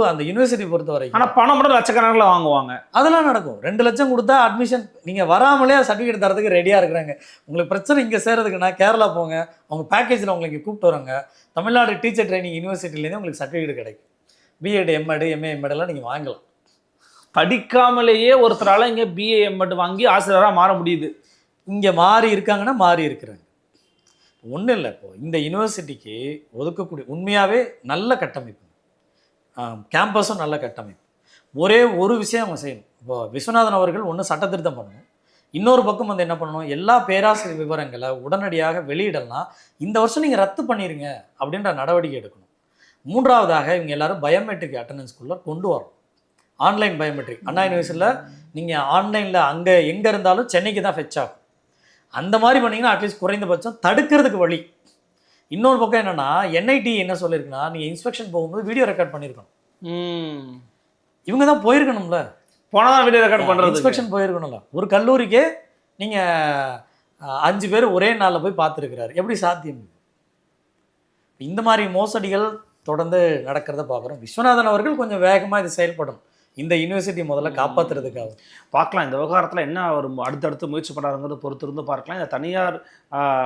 அந்த யூனிவர்சிட்டி பொறுத்த வரைக்கும் ஆனால் பணம் மட்டும் லட்சக்கணக்கில் வாங்குவாங்க. அதெல்லாம் நடக்கும். 2 லட்சம் கொடுத்தா அட்மிஷன், நீங்கள் வராமலே சர்டிஃபிகேட் தரதுக்கு ரெடியாக இருக்கிறாங்க. உங்களுக்கு பிரச்சனை இங்கே சேரதுக்குன்னா கேரளா போங்க, அவங்க பேக்கேஜில் உங்களுக்கு கூப்பிட்டு வராங்க. தமிழ்நாடு டீச்சர் ட்ரைனிங் யூனிவர்சிட்டிலேருந்து உங்களுக்கு சர்டிஃபிகேட் கிடைக்கும். பிஎட், எம்எட், எம்ஏ, எம்எட்லாம் நீங்கள் வாங்கலாம். படிக்காமலேயே ஒருத்தரால் இங்கே பிஏ, எம்எட் வாங்கி ஆசிரியராக மாற முடியுது. இங்கே மாறி இருக்காங்கன்னா மாறி இருக்கிறாங்க. ஒன்றும் இல்லை, இப்போது இந்த யூனிவர்சிட்டிக்கு ஒதுக்கக்கூடிய உண்மையாகவே நல்ல கட்டமைப்பு, கேம்பஸும் நல்ல கட்டமைப்பு. ஒரே ஒரு விஷயம் அவங்க செய்யணும். இப்போ விஸ்வநாதன் அவர்கள் ஒன்று சட்ட திருத்தம் பண்ணணும், இன்னொரு பக்கம் வந்து என்ன பண்ணணும், எல்லா பேராசிரியர் விவரங்களை உடனடியாக வெளியிடலாம். இந்த வருஷம் நீங்கள் ரத்து பண்ணிடுங்க அப்படின்ற நடவடிக்கை எடுக்கணும். 3வதாக இவங்க எல்லாரும் பயோமெட்ரிக் அட்டண்டன்ஸ்குள்ளே கொண்டு வரணும். ஆன்லைன் பயோமெட்ரிக் அண்ணா யூனிவர்சிட்டியில் நீங்கள் ஆன்லைனில் அங்கே எங்கே இருந்தாலும் சென்னைக்கு தான் ஃபெச் ஆகும். அந்த மாதிரி பண்ணிங்கன்னா அட்லீஸ்ட் குறைந்தபட்சம் தடுக்கிறதுக்கு வழி. இன்னொரு பக்கம் என்னன்னா என்ஐடி என்ன சொல்லியிருக்குன்னா நீங்கள் இன்ஸ்பெக்ஷன் போகும்போது வீடியோ ரெக்கார்ட் பண்ணியிருக்கணும். இவங்க தான் போயிருக்கணும்ல, போனதான் வீடியோ ரெக்கார்ட் பண்ணுறது. இன்ஸ்பெக்ஷன் போயிருக்கணும்ல. ஒரு கல்லூரிக்கே நீங்கள் 5 பேர் ஒரே நாளில் போய் பார்த்துருக்கிறாரு, எப்படி சாத்தியம்? இந்த மாதிரி மோசடிகள் தொடர்ந்து நடக்கிறத பார்க்குறோம். விஸ்வநாதன் அவர்கள் கொஞ்சம் வேகமாக இது செயல்படும், இந்த யூனிவர்சிட்டி முதல்ல காப்பாற்றுறதுக்காக. பார்க்கலாம் இந்த விவகாரத்தில் என்ன ஒரு அடுத்தடுத்து முயற்சி பண்ணுறாங்கிறத பொறுத்து இருந்து பார்க்கலாம். இந்த தனியார்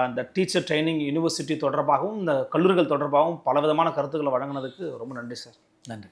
இந்த டீச்சர் ட்ரைனிங் யூனிவர்சிட்டி தொடர்பாகவும் இந்த கல்லூரிகள் தொடர்பாகவும் பலவிதமான கருத்துக்களை வழங்கினதுக்கு ரொம்ப நன்றி சார். நன்றி.